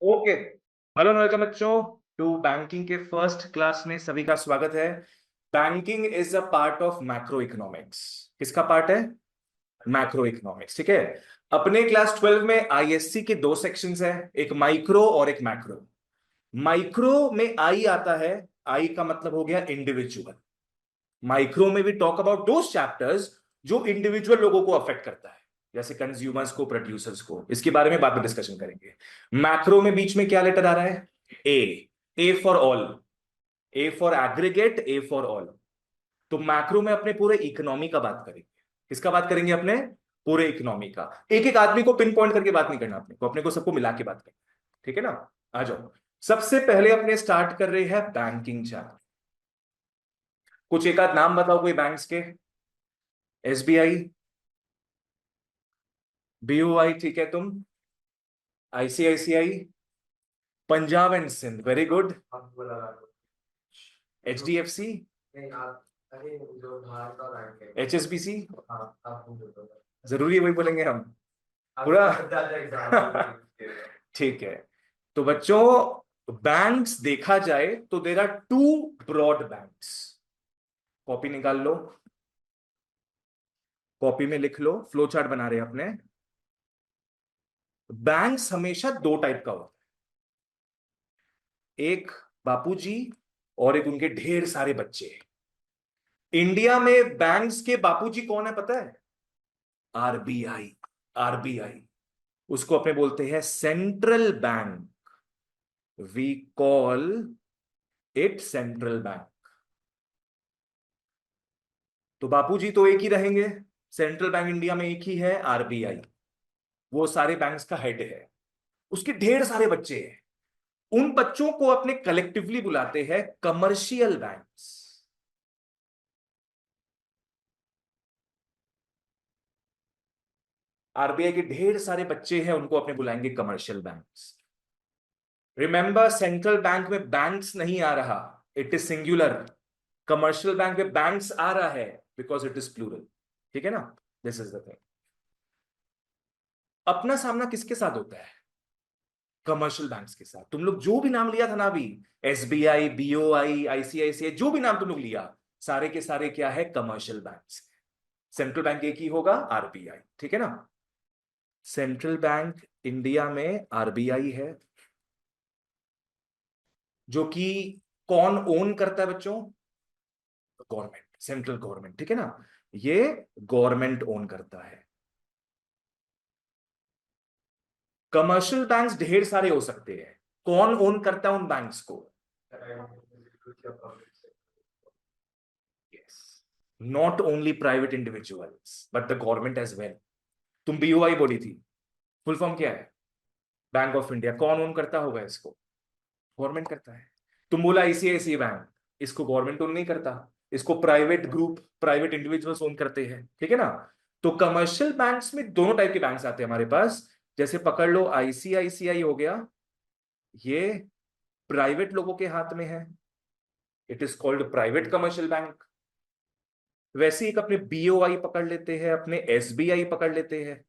Okay. Hello welcome बच्चों to banking के first class में सभी का स्वागत है। Banking is a part of macro economics. किसका पार्ट है? Macro economics. ठीक है। अपने क्लास 12 में आईएससी के दो सेक्शंस है, एक माइक्रो और एक मैक्रो। माइक्रो में आई आता है। आई का मतलब हो गया इंडिविजुअल। माइक्रो में भी टॉक अबाउट दोस चैप्टर्स जो इंडिविजुअल लोगों को अफेक्ट करता है, जैसे कंज्यूमर्स को, प्रोड्यूसर्स को। इसके बारे में बाद में डिस्कशन करेंगे। मैक्रो में बीच में क्या लेटर आ रहा है? A. A for all. A for aggregate, A for all. तो मैक्रो में अपने पूरे इकोनॉमी का बात करेंगे। किसका बात करेंगे? अपने पूरे इकोनॉमी का। एक एक आदमी को पिन पॉइंट करके बात नहीं करना, अपने को सबको मिला के बात करना। ठीक है ना? आ जाओ। सबसे पहले अपने स्टार्ट कर रहे हैं बैंकिंग चैप्टर। कुछ एक आध नाम बताओ कोई बैंक्स के। एसबीआई, बीओआई, ठीक है तुम। ICICI, Punjab and Sind, very good. HDFC, HSBC. जरूरी है वही बोलेंगे हम पूरा? ठीक है। तो बच्चों, बैंक्स देखा जाए तो there are two broad banks. Copy निकाल लो, कॉपी में लिख लो, फ्लो चार्ट बना रहे हैं अपने। बैंक्स हमेशा दो टाइप का होता है, एक बापूजी और एक उनके ढेर सारे बच्चे। इंडिया में बैंक्स के बापूजी कौन है पता है? आरबीआई। आरबीआई, उसको अपने बोलते हैं central bank. We call it central bank. तो बापूजी तो एक ही रहेंगे। सेंट्रल बैंक इंडिया में एक ही है, आरबीआई। वो सारे बैंक्स का हेड है। उसके ढेर सारे बच्चे हैं। उन बच्चों को अपने कलेक्टिवली बुलाते हैं कमर्शियल बैंक्स। आरबीआई के ढेर सारे बच्चे हैं, उनको अपने बुलाएंगे commercial banks. Remember, central bank में बैंक्स नहीं आ रहा, it is singular. Commercial bank में बैंक्स आ रहा है बिकॉज इट इज प्लूरल। ठीक है ना? This is the thing. अपना सामना किसके साथ होता है? कमर्शियल बैंक्स के साथ। तुम लोग जो भी नाम लिया था ना अभी, एसबीआई, बीओआई, आईसीआईसीआई, जो भी नाम तुम लोग लिया, सारे के सारे क्या है? Commercial banks. सेंट्रल बैंक एक ही होगा, आरबीआई। ठीक है ना? सेंट्रल बैंक इंडिया में आरबीआई है, जो कि कौन ओन करता है बच्चों? Government, central government. ठीक है ना? ये गवर्नमेंट ओन करता है। कमर्शियल बैंक्स ढेर सारे हो सकते हैं, कौन ओन करता है उन बैंक्स को? Yes. Not only private individuals but the government as well. तुम बीओआई बोली थी, फुल फॉर्म क्या है? Bank of India. कौन ओन करता होगा इसको? गवर्नमेंट करता है। तुम बोला आईसीआईसीआई बैंक, इसको गवर्नमेंट ओन नहीं करता, इसको private group, private individuals own करते हैं। ठीक है ना? तो कमर्शियल बैंक्स में दोनों टाइप के बैंक्स आते हैं हमारे पास। जैसे पकड़ लो, आईसीआईसीआई हो गया, ये प्राइवेट लोगों के हाथ में है, it is called private commercial bank. वैसे ही एक अपने बीओआई पकड़ लेते हैं, अपने एसबीआई पकड़ लेते हैं।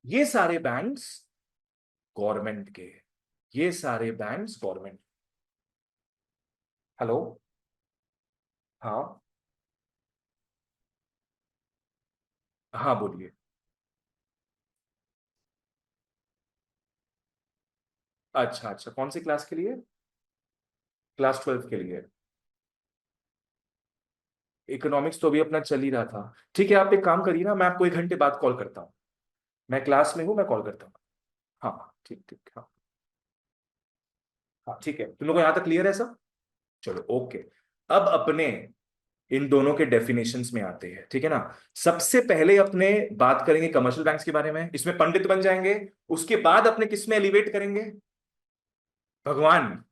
ये सारे बैंक्स गवर्नमेंट के, ये सारे बैंक्स गवर्नमेंट। हेलो? हाँ, हाँ बोलिए। अच्छा अच्छा, कौन सी क्लास के लिए? क्लास 12 के लिए। इकोनॉमिक्स तो अभी अपना चल ही रहा था। ठीक है, आप एक काम करिए ना, मैं आपको 1 घंटे बाद कॉल करता हूँ। मैं क्लास में हूँ, मैं कॉल करता हूँ। हाँ हाँ, ठीक ठीक, हाँ। हाँ ठीक है, तुम लोगों को यहाँ तक क्लियर है सब? चलो ओके। अब अपने इन दोनों के डेफिनेशंस में आते हैं। ठीक है ना? सबसे पहले अपने बात करेंगे कमर्शियल बैंक्स के बारे में, इसमें पंडित बन जाएंगे। उसके बाद अपने किस में एलिवेट करेंगे? भगवान।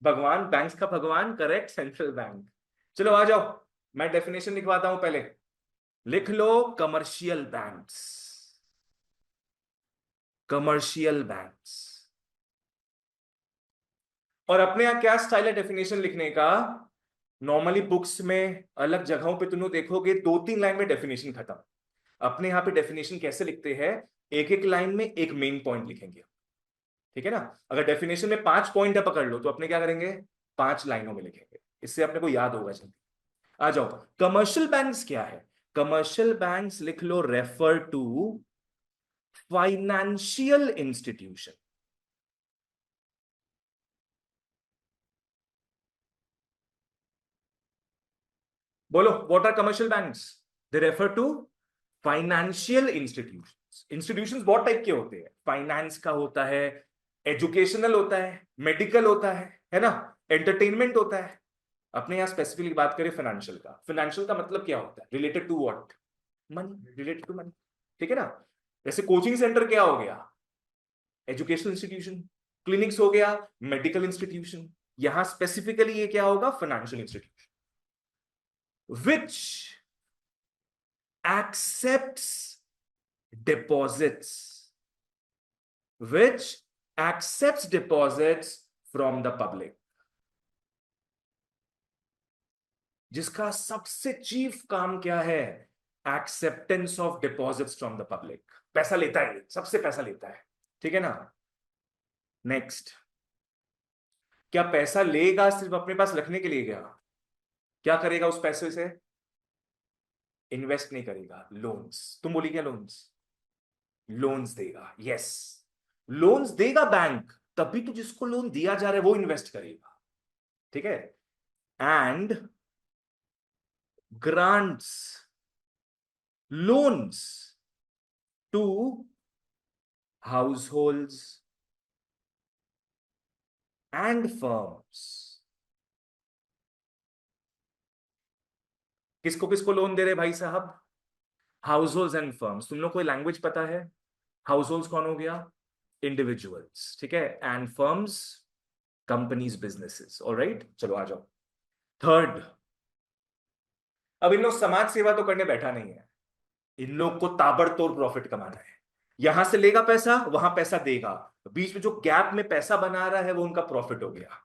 भगवान, बैंक्स का भगवान, करेक्ट, सेंट्रल बैंक। चलो आ जाओ, मैं डेफिनेशन लिखवाता हूं पहले। लिख लो, कमर्शियल बैंक्स। Commercial banks. और अपने यहां क्या स्टाइल है डेफिनेशन लिखने का? नॉर्मली बुक्स में अलग जगहों पे तुम लोग देखोगे 2-3 लाइन में डेफिनेशन खत्म। अपने यहां पे डेफिनेशन कैसे लिखते हैं? एक एक लाइन में एक मेन पॉइंट लिखेंगे, ठीक है ना। अगर डेफिनेशन में 5 पॉइंट है पकड़ लो, तो अपने क्या करेंगे, 5 लाइनों में लिखेंगे, इससे अपने को याद होगा जल्दी। आ जाओ, कमर्शियल बैंक्स क्या है। कमर्शियल बैंक्स लिख लो, रेफर टू फाइनेंशियल इंस्टीट्यूशन। बोलो, what are commercial banks? They refer to financial institutions. Institutions बहुत टाइप के होते हैं, फाइनेंस का होता है, एजुकेशनल होता है, मेडिकल होता है ना, एंटरटेनमेंट होता है। अपने यहां स्पेसिफिकली बात करें फाइनेंशियल का, फाइनेंशियल का मतलब क्या होता है, related to what, money, related to money, ठीक है ना। जैसे कोचिंग सेंटर क्या हो गया, एजुकेशनल इंस्टीट्यूशन, क्लिनिक्स हो गया, मेडिकल इंस्टीट्यूशन। यहां स्पेसिफिकली ये क्या होगा, financial institution, which accepts deposits, which accepts deposits from the public, जिसका सबसे चीफ काम क्या है, acceptance of deposits from the public. पैसा लेता है, सबसे पैसा लेता है, ठीक है ना। नेक्स्ट, क्या पैसा लेगा सिर्फ अपने पास रखने के लिए गया, क्या करेगा उस पैसे से, इन्वेस्ट नहीं करेगा, लोन्स। तुम बोली क्या, लोन्स, लोन्स देगा, यस, लोन्स देगा बैंक, तभी तो जिसको लोन दिया जा रहा है वो इन्वेस्ट करेगा, ठीक है। And grants loans to households and firms. किसको किसको लोन दे रहे भाई साहब, हाउस होल्ड्स एंड फर्म्स। तुम लोग कोई लैंग्वेज पता है, हाउस होल्ड्स कौन हो गया, इंडिविजुअल्स, ठीक है, and firms companies, businesses, alright. चलो आ जाओ, थर्ड। अब इन लोग समाज सेवा तो करने बैठा नहीं है, इन लोग को ताबड़तोड़ प्रॉफिट कमाना है। यहां से लेगा पैसा, वहां पैसा देगा, बीच में जो गैप में पैसा बना रहा है वो उनका प्रॉफिट हो गया।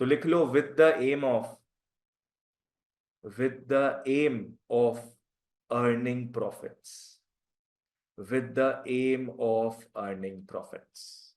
तो लिख लो, with the aim of earning profits, with the aim of earning profits.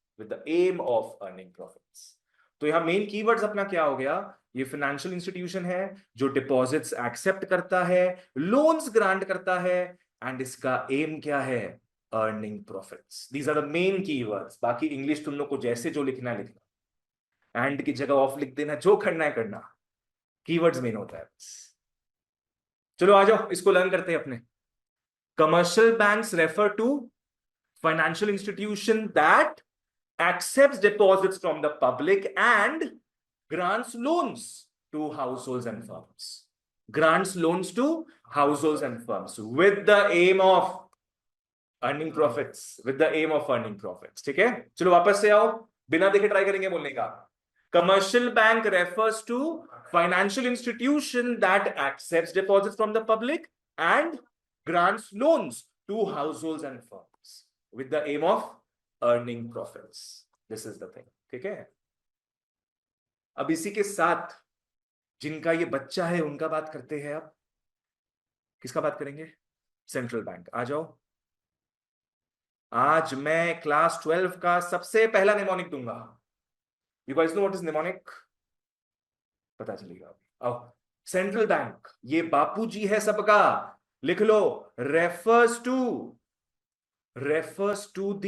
तो यहां मेन कीवर्ड्स अपना क्या हो गया, ये फाइनेंशियल इंस्टीट्यूशन है जो डिपॉजिट्स एक्सेप्ट करता है, लोन्स ग्रांट करता है, एंड इसका एम क्या है, earning profits. These are the main keywords. बाकी इंग्लिश तुम लोग को जैसे जो लिखना है लिखना, एंड की जगह ऑफ लिख देना, जो करना है करना, कीवर्ड्स मेन होता है। चलो आ जाओ, इसको लर्न करते हैं अपने। Commercial banks refer to financial institution that accepts deposits from the public and grants loans to households and firms. Grants loans to households and firms with the aim of earning profits, with the aim of earning profits, ठीक है। चलो वापस से आओ, बिना देखे try करेंगे बोलने का। Commercial bank refers to financial institution that accepts deposits from the public and grants loans to households and firms with the aim of earning profits. This is the thing, ठीक है। अब इसी के साथ जिनका ये बच्चा है उनका बात करते हैं। अब किसका बात करेंगे, सेंट्रल बैंक। आ जाओ, आज मैं क्लास 12 का सबसे पहला निमोनिक दूंगा। You guys know what is mnemonic, पता चलेगा अभी। आओ, सेंट्रल बैंक ये बापूजी है सबका, लिख लो, refers to the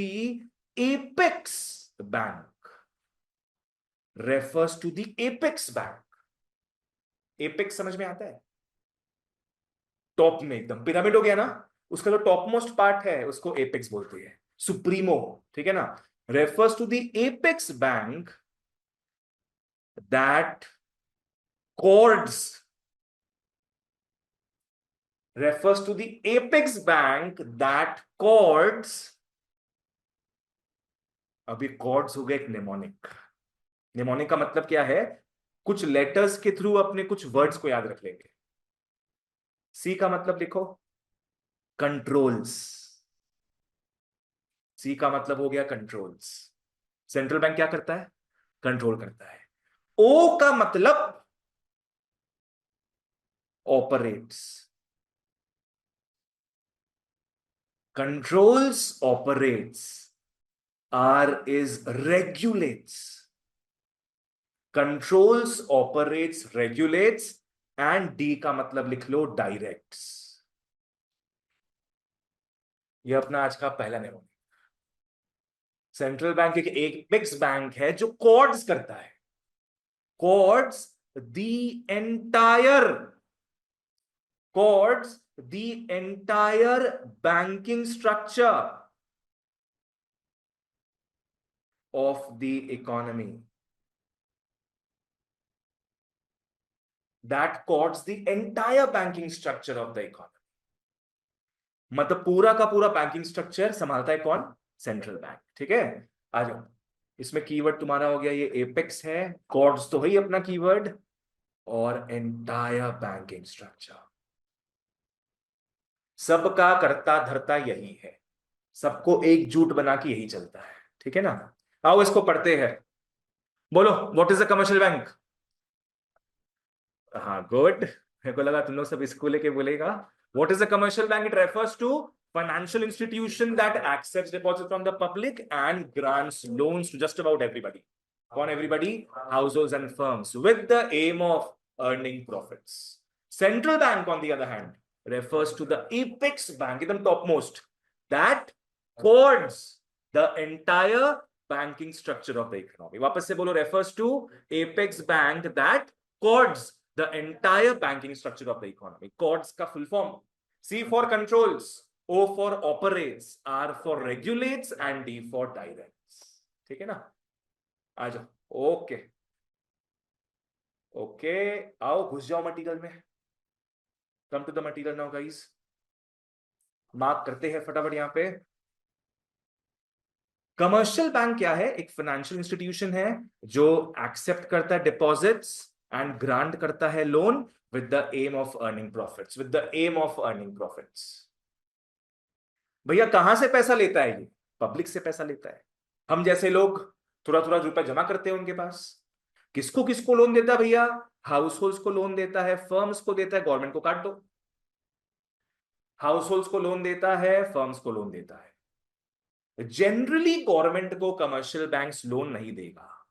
apex bank, refers to the apex bank. Apex समझ में आता है, टॉप में एकदम पिरामिड हो गया ना, उसका जो टॉप मोस्ट पार्ट है उसको एपेक्स बोलते हैं, सुप्रीमो, ठीक है ना। Refers to the apex bank that cords, refers to the apex bank that chords। अभी chords हो गए एक निमोनिक। निमोनिक का मतलब क्या है, कुछ लेटर्स के थ्रू अपने कुछ वर्ड्स को याद रख लेंगे। सी का मतलब लिखो, कंट्रोल्स। सी का मतलब हो गया कंट्रोल्स। सेंट्रल बैंक क्या करता है, कंट्रोल करता है। ओ का मतलब operates. controls, operates. R is regulates. Controls, operates, regulates. And D का मतलब लिख लो डायरेक्ट्स. ये अपना आज का पहला नियम. सेंट्रल बैंक एक एपेक्स बैंक है जो कोर्ट्स करता है. Courts the entire. Courts the entire banking structure of the economy. That codes the entire banking structure of the economy. मतलब पूरा का पूरा बैंकिंग स्ट्रक्चर संभालता है कौन? Central bank. ठीक है, आ जाओ. इसमें कीवर्ड तुम्हारा हो गया ये एपेक्स है, कॉर्ड्स तो है ही अपना कीवर्ड, और एंटायर बैंकिंग स्ट्रक्चर. सबका करता धरता यही है, सबको एकजुट बना के यही चलता है. ठीक है ना. आओ इसको पढ़ते हैं. बोलो, what is a commercial bank? हाँ, गुड. मेरे को लगा तुम लोग सब इसको लेके बोलेगा. What is a commercial bank? It refers to financial institution that accepts deposits from the public and grants loans to just about everybody. On everybody, households and firms, with the aim of earning profits. Central bank, on the other hand, refers to the apex bank, the topmost, that codes the entire banking structure of the economy. वापस से बोलो, refers to apex bank that codes the entire banking structure of the economy. Codes का full form. C for controls, O for operates, R for regulates and D for directs. ठीक है ना. आ जाओ. Okay okay, आओ घुस जाओ material में. Come to the material now guys. Mark करते हैं फटाफट यहां पे. कमर्शियल बैंक क्या है? एक फाइनेंशियल इंस्टीट्यूशन है जो एक्सेप्ट करता है डिपॉजिट्स एंड ग्रांट करता है loan with the aim of earning profits. With the aim of earning profits. भैया कहां से पैसा लेता है ये? पब्लिक से पैसा लेता है. हम जैसे लोग थोड़ा थोड़ा रुपया जमा करते हैं उनके पास. किसको किसको लोन देता है भैया? हाउस होल्ड्स को लोन देता है, फर्म्स को देता है. गवर्नमेंट को काट दो. हाउस होल्ड्स को लोन देता है, फर्म्स को लोन देता है. जनरली गवर्नमेंट को कमर्शियल बैंक्स लोन नहीं देगा.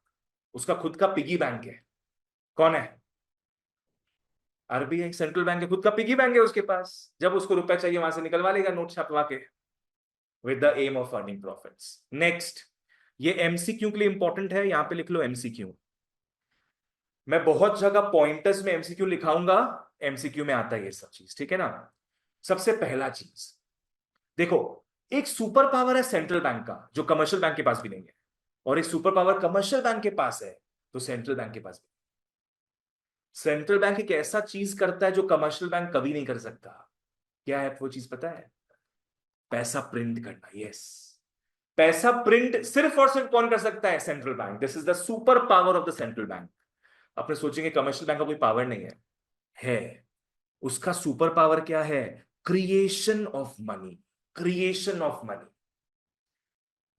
उसका खुद का पिगी बैंक है. कौन है? आरबीआई. सेंट्रल बैंक है, खुद का पिगी बैंक है उसके पास. जब उसको रुपया चाहिए वहां से निकलवा लेगा नोट छपवा के. With the aim of earning profits. Next, ये एमसीक्यू के लिए इंपॉर्टेंट है, यहां पे लिख लो एमसीक्यू. मैं बहुत जगह पॉइंटर्स में एमसीक्यू लिखाऊंगा, एमसीक्यू में आता है ये सब चीज. ठीक है ना. सबसे पहला चीज देखो, एक सुपर पावर है सेंट्रल बैंक का जो कमर्शियल बैंक के पास भी नहीं है, और एक सुपर पावर कमर्शियल बैंक के पास है तो सेंट्रल बैंक के पास भी. सेंट्रल बैंक एक ऐसा चीज करता है जो कमर्शियल बैंक कभी नहीं कर सकता. क्या है वो चीज पता है? पैसा प्रिंट करना. यस, पैसा प्रिंट सिर्फ और सिर्फ कौन कर सकता है? Central bank. This is the super power of the central bank. अपने सोचेंगे कमर्शियल बैंक का कोई पावर नहीं है. है. उसका सुपर पावर क्या है? Creation of money. Creation of money.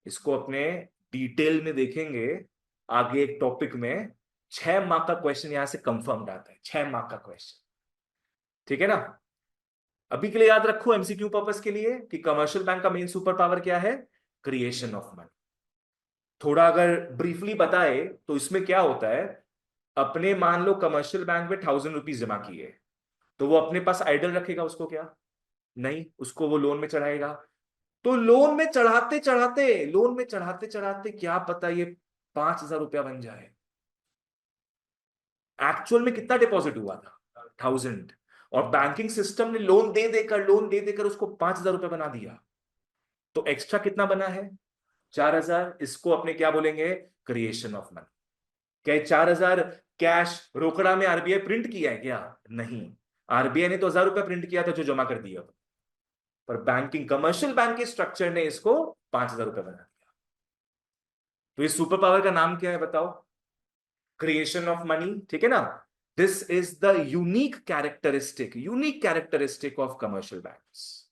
इसको अपने डिटेल में देखेंगे आगे एक टॉपिक में. 6 मार्क का क्वेश्चन यहां से कंफर्म आता है. 6 मार्क का क्वेश्चन. ठीक है ना. अभी के लिए याद रखो एमसीक्यू पर्पस के लिए कि कमर्शियल बैंक का मेन सुपर पावर क्या है? Creation of money. थोड़ा अगर ब्रीफली बताए तो इसमें क्या होता है, अपने मान लो कमर्शियल बैंक में 1000 रुपीज जमा किए, तो वो अपने पास आइडल रखेगा उसको? क्या नहीं, उसको वो लोन में चढ़ाएगा. तो लोन में चढ़ाते चढ़ाते, लोन में चढ़ाते चढ़ाते क्या पता ये 5000 रुपया बन जाए. एक्चुअल में कितना डिपॉजिट हुआ था? 1000. और बैंकिंग सिस्टम ने लोन दे देकर उसको 5000 रुपया बना दिया. तो एक्स्ट्रा कितना बना है? 4000. इसको अपने क्या बोलेंगे? Creation of money. क्या 4000 कैश रोकड़ा में आरबीआई प्रिंट किया है क्या? नहीं. आरबीआई ने तो 1000 रुपया प्रिंट किया था जो जमा कर दिया, पर बैंकिंग कमर्शियल बैंक के स्ट्रक्चर ने इसको 5000 रुपया बना दिया. तो इस सुपर पावर का नाम क्या है बताओ? Creation of money. ठीक है ना. This is the unique characteristic of commercial banks.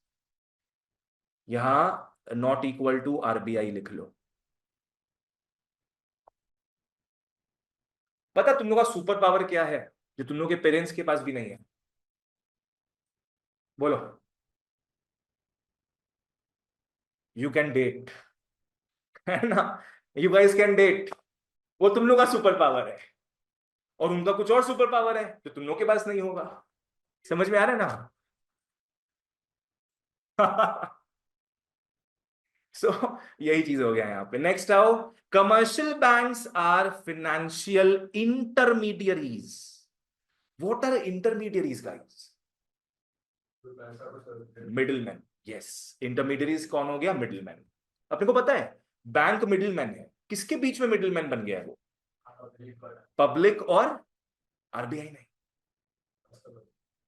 यहां नॉट इक्वल टू आरबीआई लिख लो. पता तुम लोग का सुपर पावर क्या है जो तुम लोग के पेरेंट्स के पास भी नहीं है? बोलो. यू कैन डेट, है ना, यू गाइस कैन डेट। वो तुम लोग का सुपर पावर है, और उनका कुछ और सुपर पावर है जो तुम लोग के पास नहीं होगा। समझ में आ रहा है ना? सो यही चीज हो गया यहाँ पे। नेक्स्ट आओ, commercial banks are financial intermediaries. What are intermediaries guys? Middleman. Yes, intermediaries कौन हो गया? मिडिलमैन। अपने को पता है बैंक मिडिलमैन है, किसके बीच में मिडिलमैन बन गया है वो? पब्लिक और आरबीआई नहीं,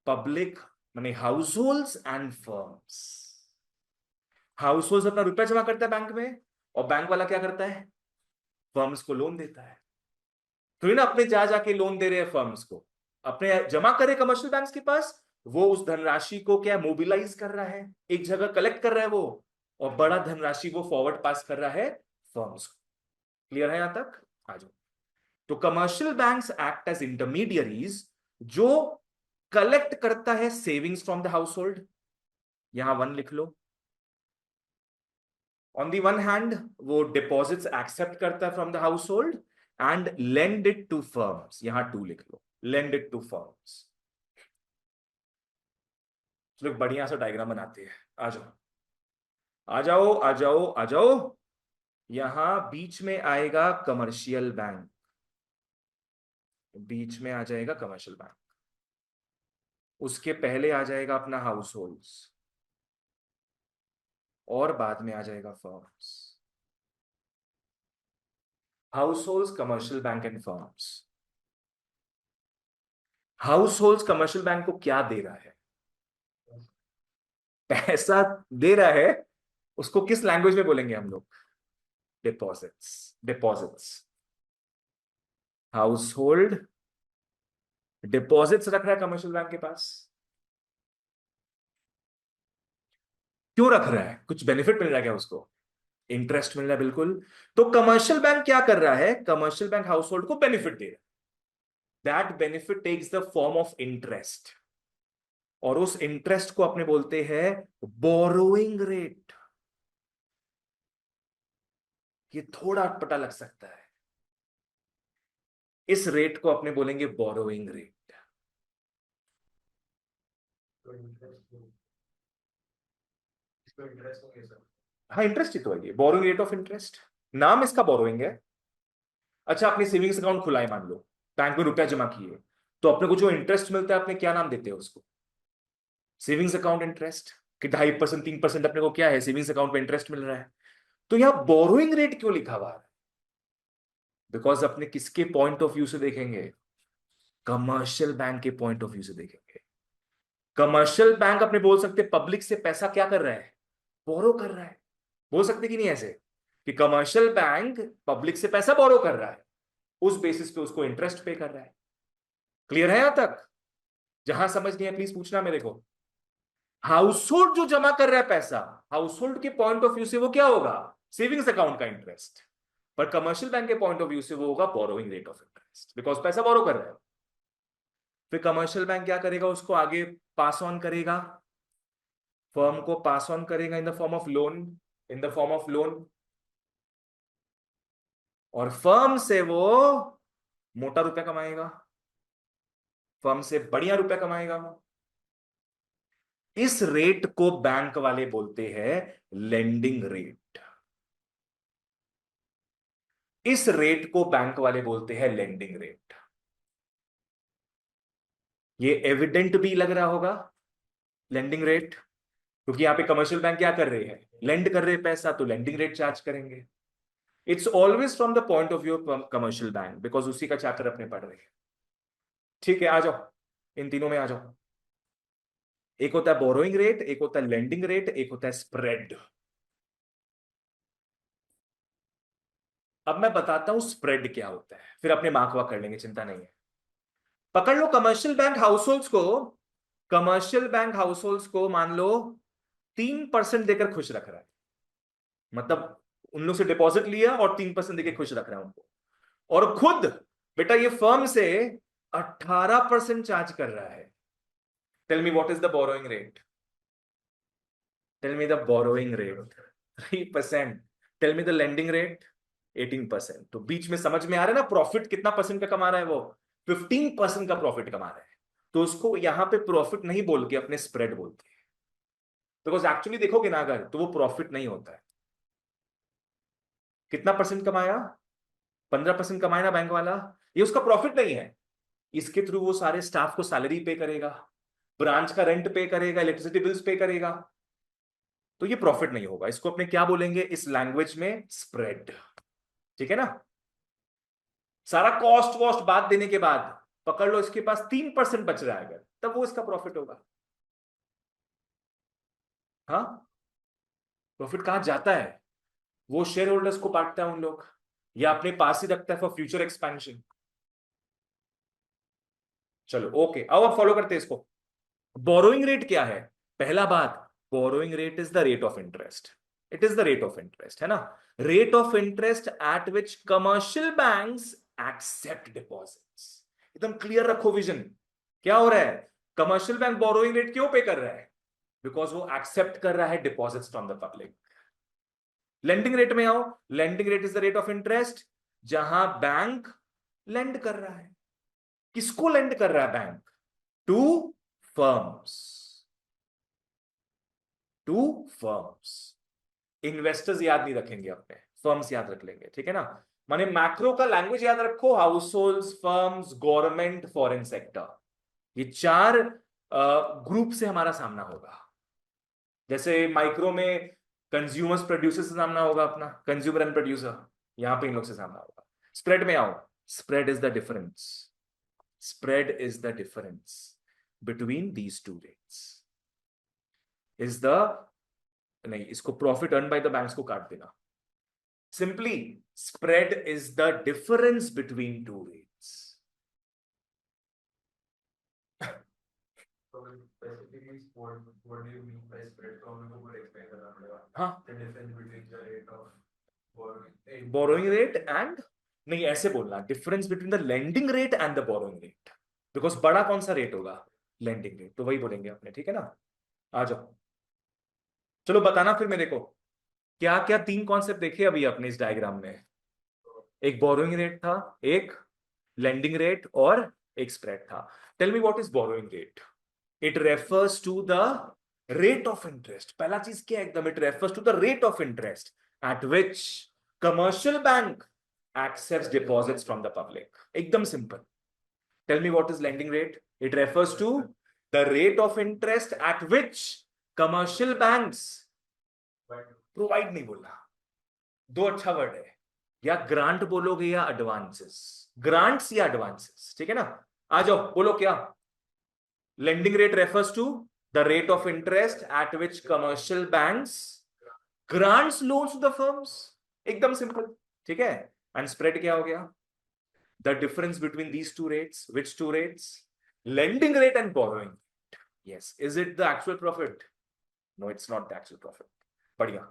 पब्लिक माने house holds and firms. House hold अपना रुपया जमा करता है बैंक में, और बैंक वाला क्या करता है? फर्म्स को लोन देता है। तो ना अपने जा जाके लोन दे रहे हैं फर्म्स को, अपने जमा करे कमर्शियल बैंक्स के पास, वो उस धनराशि को क्या मोबिलाइज कर रहा है, एक जगह कलेक्ट कर रहा है वो, और बड़ा धनराशि वो फॉरवर्ड पास कर रहा है फर्म्स को। क्लियर है यहां तक? आ जाओ। तो commercial banks act as intermediaries, जो कलेक्ट करता है savings from the household. यहां वन लिख लो। ऑन दी वन हैंड वो डिपॉजिट्स एक्सेप्ट करता है from the household, and lend it to firms. यहां टू लिख लो, लेंड इट टू फर्म्स। चलो बढ़िया सा डायग्राम बनाते हैं। आ जाओ आ जाओ आ जाओ आ जाओ। यहां बीच में आएगा कमर्शियल बैंक, बीच में आ जाएगा कमर्शियल बैंक, उसके पहले आ जाएगा अपना हाउस होल्ड्स, और बाद में आ जाएगा firms. House holds, commercial bank and firms. House holds commercial bank को क्या दे रहा है? पैसा दे रहा है। उसको किस लैंग्वेज में बोलेंगे हम लोग? Deposits. Deposits. House hold deposits रख रहा है कमर्शियल बैंक के पास। क्यों रख रहा है? कुछ बेनिफिट मिल रहा है क्या उसको? इंटरेस्ट मिल रहा है, बिल्कुल। तो कमर्शियल बैंक क्या कर रहा है? कमर्शियल बैंक हाउस होल्ड को बेनिफिट दे रहा है। That benefit takes the form of interest, और उस इंटरेस्ट को अपने बोलते हैं बोरोइंग रेट। ये थोड़ा अटपटा लग सकता है, इस रेट को अपने बोलेंगे बोरोइंग रेट। हाँ, इंटरेस्ट ही तो है ये, बोरोइंग रेट ऑफ इंटरेस्ट। नाम इसका बोरोइंग है। अच्छा, अपने सेविंग्स अकाउंट खुलाए, मान लो बैंक में रुपया जमा किए, तो अपने को जो इंटरेस्ट मिलता है अपने क्या नाम देते हैं उसको? Savings account interest. कि 2.5% 3% अपने को क्या है, सेविंग्स अकाउंट में इंटरेस्ट मिल रहा है। तो यहां बोरोइंग रेट क्यों लिखा हुआ है? बिकॉज अपने किसके पॉइंट ऑफ व्यू से देखेंगे? कमर्शियल बैंक के पॉइंट ऑफ व्यू से देखेंगे। कमर्शियल बैंक अपने बोल सकते पब्लिक से पैसा क्या कर रहा है? बोरो कर रहा है। बोल सकते कि नहीं ऐसे, कि कमर्शियल बैंक पब्लिक से पैसा बोरो कर रहा है, उस बेसिस पे उसको इंटरेस्ट पे कर रहा है। क्लियर है यहां तक? जहां समझ नहीं है प्लीज पूछना मेरे को। हाउस होल्ड जो जमा कर रहा है पैसा, हाउस होल्ड के पॉइंट ऑफ व्यू से वो क्या होगा? सेविंग्स अकाउंट का इंटरेस्ट। पर कमर्शियल बैंक के पॉइंट ऑफ व्यू से वो होगा borrowing rate of interest, because पैसा बोरो कर रहा है। फिर कमर्शियल बैंक क्या करेगा? उसको आगे पास ऑन करेगा, फर्म को पास ऑन करेगा in the form of loan, in the form of loan, और फर्म से वो मोटा रुपया कमाएगा, फर्म से बढ़िया रुपया कमाएगा वो। इस रेट को बैंक वाले बोलते हैं लेंडिंग रेट। इस रेट को बैंक वाले बोलते हैं लेंडिंग रेट। ये एविडेंट भी लग रहा होगा, लेंडिंग रेट, क्योंकि यहां पे कमर्शियल बैंक क्या कर रहे हैं? लेंड कर रहे हैं पैसा, तो लेंडिंग रेट चार्ज करेंगे। It's always from the point of view of commercial bank, because उसी का चैप्टर अपने पढ़ रहे हैं। ठीक है, आ जाओ, इन तीनों में आ जाओ। एक होता है बोरोइंग रेट, एक होता है लेंडिंग रेट, एक होता है स्प्रेड। अब मैं बताता हूं स्प्रेड क्या होता है, फिर अपने मार्क वाक कर लेंगे, चिंता नहीं है। पकड़ लो कमर्शियल बैंक हाउस होल्ड्स को, कमर्शियल बैंक हाउस होल्ड्स को मान लो 3% देकर खुश रख रहा है। मतलब उन लोग से डिपॉजिट लिया और 3% देकर खुश रख रहा है उनको, और खुद बेटा ये फर्म से 18% चार्ज कर रहा है। Tell me what is the borrowing rate? Tell me the borrowing rate. 3%। Tell me the lending rate 18%। तो बीच में समझ में आ रहा है ना, प्रॉफिट कितना परसेंट का कमा रहा है वो, 15% का प्रॉफिट कमा रहा है। तो उसको यहां पे प्रॉफिट नहीं बोल के अपने स्प्रेड बोलते हैं, बिकॉज एक्चुअली देखोगे ना अगर, तो वो प्रॉफिट नहीं होता है। कितना परसेंट कमाया, 15% कमाया ना बैंक वाला, ये उसका प्रॉफिट नहीं है। इसके थ्रू वो सारे स्टाफ को सैलरी पे करेगा, ब्रांच का रेंट पे करेगा, इलेक्ट्रिसिटी बिल्स पे करेगा, तो ये प्रॉफिट नहीं होगा। इसको अपने क्या बोलेंगे इस लैंग्वेज में, स्प्रेड। ठीक है ना। सारा कॉस्ट वॉस्ट बात देने के बाद पकड़ लो इसके पास 3% बच रहा है अगर, तब वो इसका प्रॉफिट होगा। हाँ, प्रॉफिट कहां जाता है, वो शेयर होल्डर्स को बांटता है उन लोग, या अपने पास ही रखता है फॉर फ्यूचर एक्सपेंशन। चलो ओके, अब फॉलो करते हैं इसको। बोरोइंग रेट क्या है, पहला बात, borrowing rate is the rate of interest. It is the rate of interest, है ना। Rate of interest at which commercial banks accept deposits. एकदम क्लियर रखो विजन। क्या हो रहा है, कमर्शियल बैंक बोरोइंग रेट क्यों पे कर रहा है, बिकॉज वो एक्सेप्ट कर रहा है deposits from the public. Lending rate में आओ, lending rate is the rate of interest जहां बैंक लेंड कर रहा है। किसको लेंड कर रहा है bank, to firms, to firms. Investors याद नहीं रखेंगे अपने, फर्म्स याद रख लेंगे, ठीक है ना। माने मैक्रो का लैंग्वेज याद रखो, house hold, firms, government, foreign sector, ये चार ग्रुप से हमारा सामना होगा। जैसे माइक्रो में कंज्यूमर्स प्रोड्यूसर से सामना होगा अपना, कंज्यूमर एंड प्रोड्यूसर, यहां पे इन लोग से सामना होगा। स्प्रेड में आओ, spread is the difference, spread is the difference between these two rates, is the, नहीं इसको profit earn by the banks को काट देना। Simply spread is the difference between two rates. Specifically, what do you mean by spread? तो हम लोग को पूरा explain करना पड़ेगा। हाँ, The difference between the rate of borrowing, borrowing rate and, नहीं ऐसे बोलना, difference between the lending rate and the borrowing rate, because बड़ा कौन सा रेट होगा, लेंडिंग रेट, तो वही बोलेंगे अपने, ठीक है ना। आ जाओ, चलो बताना फिर मेरे को, क्या क्या तीन कॉन्सेप्ट देखे अभी अपने इस डायग्राम में। एक बोरोइंग रेट था, एक लेंडिंग रेट, और एक स्प्रेड था। Tell me what is borrowing rate. It refers to the rate of interest, पहला चीज क्या है एकदम, it refers to the rate of interest at which commercial bank accepts deposits from the public, ekdam simple. Tell me what is lending rate. It refers to the rate of interest at which commercial banks provide, नहीं बोलना, दो अच्छा word है, या grant बोलोगे या advances, grants या advances, ठीक है ना। आ जाओ बोलो क्या, lending rate refers to the rate of interest at which commercial banks grants loans to the firms, एकदम सिंपल, ठीक है। एंड स्प्रेड क्या हो गया, the difference between these two rates. Which two rates, lending rate and borrowing rate. Yes, is it the actual profit, no it's not the actual profit। बढ़िया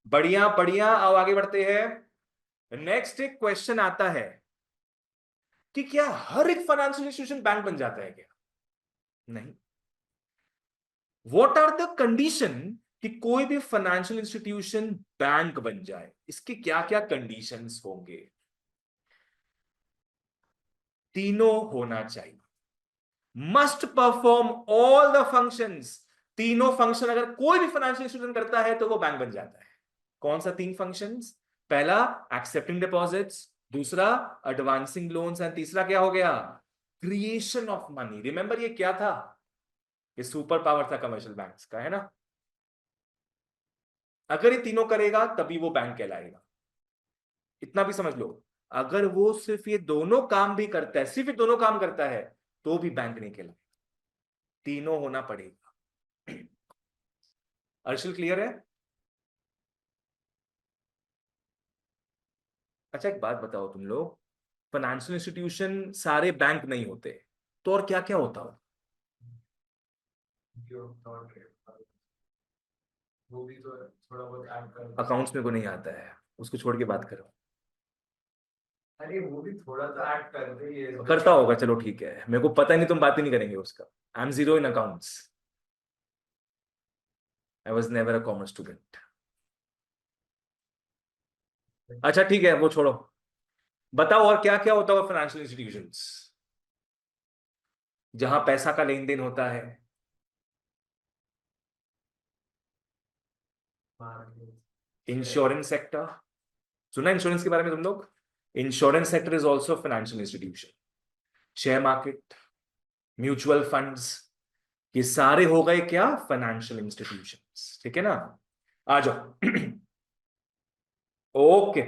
बढ़िया बढ़िया, अब आगे बढ़ते हैं। नेक्स्ट एक क्वेश्चन आता है कि क्या हर एक फाइनेंशियल इंस्टीट्यूशन बैंक बन जाता है क्या, नहीं। व्हाट आर द कंडीशन कि कोई भी फाइनेंशियल इंस्टीट्यूशन बैंक बन जाए, इसके क्या क्या कंडीशंस होंगे, तीनों होना चाहिए। Must perform all the functions, तीनों फंक्शन अगर कोई भी फाइनेंशियल इंस्टीट्यूशन करता है तो वो बैंक बन जाता है। कौन सा तीन फंक्शंस, पहला एक्सेप्टिंग डिपॉजिट्स, दूसरा एडवांसिंग लोन्स, एंड तीसरा क्या हो गया, क्रिएशन ऑफ मनी। रिमेंबर ये क्या था, ये सुपर पावर था कमर्शियल बैंक्स का, है ना। अगर ये तीनों करेगा तभी वो बैंक कहलाएगा, इतना भी समझ लो। अगर वो सिर्फ ये दोनों काम भी करता है, सिर्फ ये दोनों काम करता है, तो भी बैंक नहीं कहलाएगा, तीनों होना पड़ेगा। अर्शल क्लियर है। अच्छा एक बात बताओ तुम लोग, फाइनेंशियल इंस्टीट्यूशन सारे बैंक नहीं होते, तो और क्या क्या होता हो, जो not rate, वो भी तो थोड़ा बहुत ऐड कर। अकाउंट्स में को नहीं आता है, उसको छोड़ के बात करो। अरे वो भी थोड़ा तो ऐड करते ही है। करता होगा, चलो ठीक है, मेरे को पता नहीं, तुम बात ही नहीं करेंगे उसका। I am zero in accounts, I was never a commerce student. अच्छा ठीक है, वो छोड़ो। बताओ और क्या क्या होता है फाइनेंशियल इंस्टीट्यूशंस जहां पैसा का लेन देन होता है? इंश्योरेंस सेक्टर, सुना इंश्योरेंस के बारे में तुम लोग? Insurance sector is also financial institution. Share market, mutual funds, ये सारे हो गए क्या? फाइनेंशियल इंस्टीट्यूशंस, ठीक है ना? आ जाओ। ओके,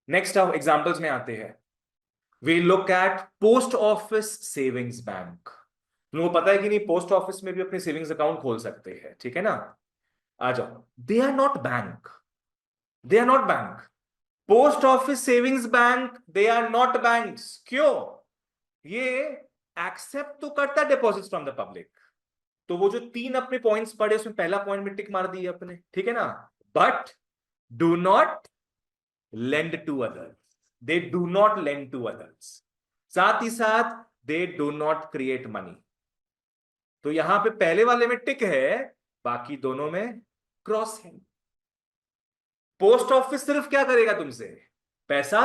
नेक्स्ट आओ, एग्जांपल्स में आते हैं। We look at post office savings bank. तुमको पता है कि नहीं, पोस्ट ऑफिस में भी अपने सेविंग्स अकाउंट खोल सकते हैं, ठीक है ना? आ जाओ। They are not bank, they are not bank. Post office savings bank, they are not banks. क्यों? ये एक्सेप्ट तो करता है डिपॉजिट्स फ्रॉम द पब्लिक। तो वो जो तीन अपने पॉइंट्स पढ़े उसमें पहला पॉइंट में टिक मार दी अपने, ठीक है ना? But do not lend to others, they do not lend to others. साथ ही साथ they do not create money. तो यहां पे पहले वाले में टिक है, बाकी दोनों में क्रॉस है। पोस्ट ऑफिस सिर्फ क्या करेगा तुमसे? पैसा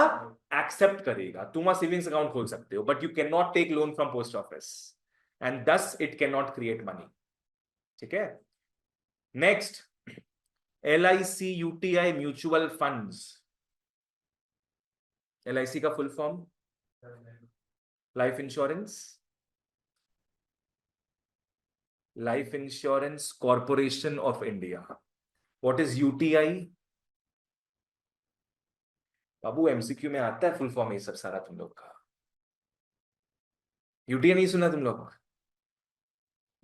एक्सेप्ट करेगा। तुम वहां सेविंग्स अकाउंट खोल सकते हो, but you can not take loan from post office, and thus it can not create money, ठीक है? Next, LIC, UTI, mutual funds. LIC का full form life insurance, life insurance corporation of India. What is UTI? बाबू MCQ में आता है full form ये सब सारा तुम लोग का। UTI नहीं सुना तुम लोग?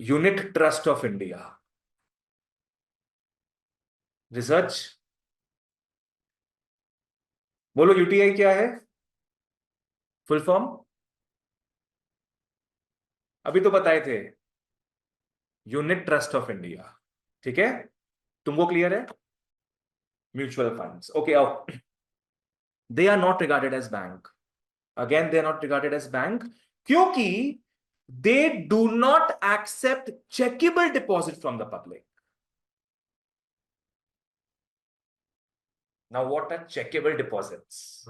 Unit trust of India. Research, बोलो UTI क्या है फुल फॉर्म? अभी तो बताए थे, यूनिट ट्रस्ट ऑफ इंडिया, ठीक है? तुमको क्लियर है? म्यूचुअल फंड्स, ओके आओ। They are not regarded as bank. Again they are not regarded as bank, क्योंकि they do not accept chequable deposit from the public. Now what are chequable deposits?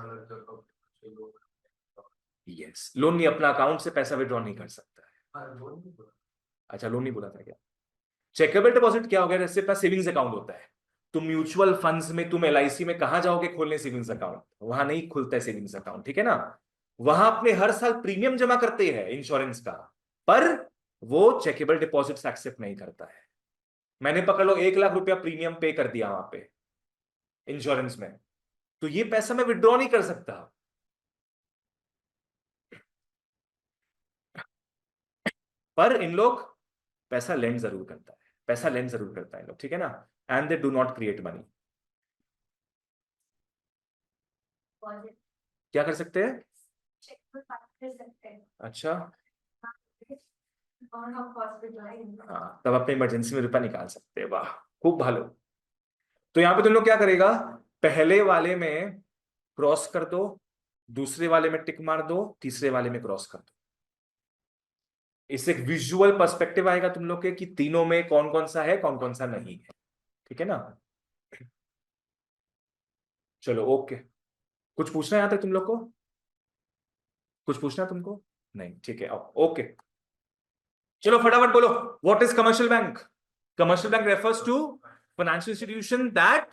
Yes, loan नहीं, अपना account से पैसा withdraw नहीं कर सकता है। अच्छा, लोन नहीं बोला था क्या? चेकेबल डिपॉजिट क्या हो गया? जैसे पास सेविंग्स अकाउंट होता है, तुम म्यूचुअल फंड्स में, तुम LIC में कहां जाओगे खोलने सेविंग्स अकाउंट? वहां नहीं खुलता है सेविंग्स अकाउंट, ठीक है ना? वहां अपने हर साल प्रीमियम जमा करते हैं इंश्योरेंस का, पर वो चेकेबल डिपॉजिट्स एक्सेप्ट नहीं करता है। मैंने पकड़ लो 1 लाख रुपया प्रीमियम पे कर दिया वहां पे इंश्योरेंस में, तो ये पैसा मैं विड्रॉ नहीं कर सकता। पर इन लोग पैसा लेंड जरूर करता है, पैसा लेंड जरूर करता है इन लोग, ठीक है ना? And they do not create money. क्या कर सकते हैं? अच्छा, हाँ, तब अपने इमरजेंसी में रुपया निकाल सकते हैं। वाह, खूब भालो। तो यहां पे तुम लोग क्या करेगा? पहले वाले में क्रॉस कर दो, दूसरे वाले में टिक मार दो, तीसरे वाले में क्रॉस कर दो। इससे एक विजुअल पर्सपेक्टिव आएगा तुम लोग के कि तीनों में कौन कौन सा है, कौन कौन सा नहीं है, ठीक है ना? चलो ओके। कुछ पूछना है यहां तक तुम लोग को? कुछ पूछना है तुमको? नहीं, ठीक है, ओके। चलो फटाफट बोलो, what is commercial bank? Commercial bank refers to financial institution that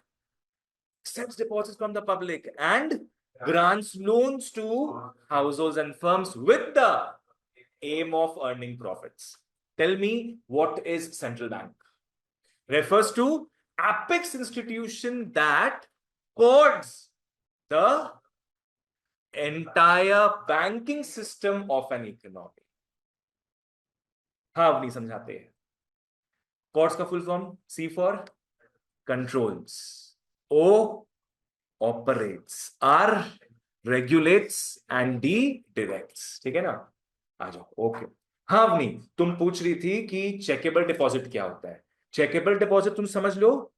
accepts deposits from the public and grants loans to households and firms with the aim of earning profits. Tell me, what is central bank? Refers to apex institution that codes the entire banking system of an economy. हाँ, अब नहीं समझाते हैं। Chords का full form, C for controls, O operates, R regulates and D directs, ठीक है ना? आ जाओ, ओके। हाँ अवनी, तुम पूछ रही थी कि चेकेबल डिपॉजिट क्या होता है। चेकेबल डिपॉजिट तुम समझ लो,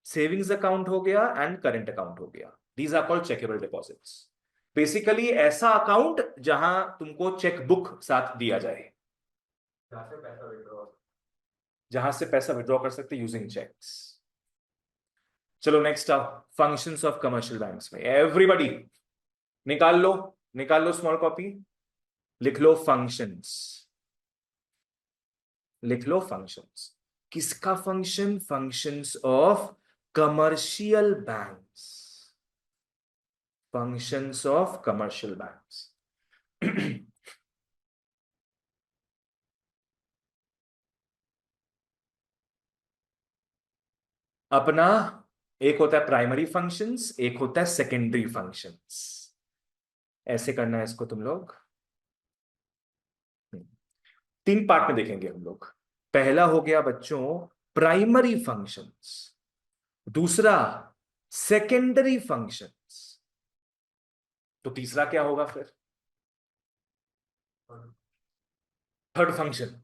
सेविंग्स अकाउंट हो गया एंड करंट अकाउंट हो गया, these are called chequeable deposits. Basically ऐसा अकाउंट जहां तुमको चेक बुक साथ दिया जाए, जहां से पैसा विड्रॉ कर सकते यूजिंग चेक्स। चलो नेक्स्ट आओ, फंक्शंस ऑफ कमर्शियल बैंक्स में एवरीबॉडी निकाल लो, निकाल लो स्मॉल कॉपी, लिख लो फंक्शंस, लिख लो फंक्शंस। किसका function? Functions of commercial banks, functions of commercial banks. अपना एक होता है प्राइमरी फंक्शंस, एक होता है सेकेंडरी फंक्शंस। ऐसे करना है इसको तुम लोग। तीन पार्ट में देखेंगे हम लोग। पहला हो गया बच्चों प्राइमरी फंक्शंस, दूसरा सेकेंडरी फंक्शंस, तो तीसरा क्या होगा फिर? Third function.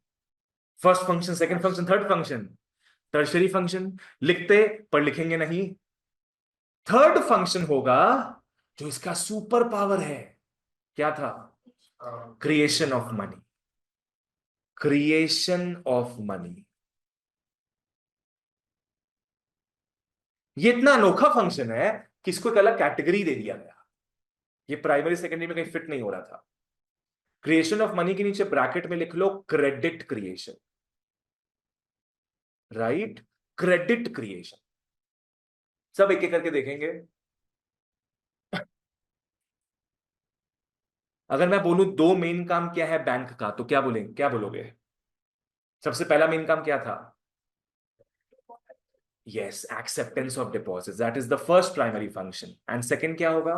First function, second function, third function, tertiary function. लिखते पर लिखेंगे नहीं। थर्ड फंक्शन होगा जो इसका सुपर पावर है, क्या था? Creation of money, creation of money. ये इतना अनोखा फंक्शन है कि इसको एक अलग कैटेगरी दे दिया गया। ये प्राइमरी सेकेंडरी में कहीं फिट नहीं हो रहा था। क्रिएशन ऑफ मनी के नीचे ब्रैकेट में लिख लो credit creation, right? Credit creation. सब एक एक करके देखेंगे। अगर मैं बोलूं दो मेन काम क्या है बैंक का, तो क्या बोलेंगे, क्या बोलोगे? सबसे पहला मेन काम क्या था? Yes, acceptance of deposit, that is the first primary function. And second क्या होगा?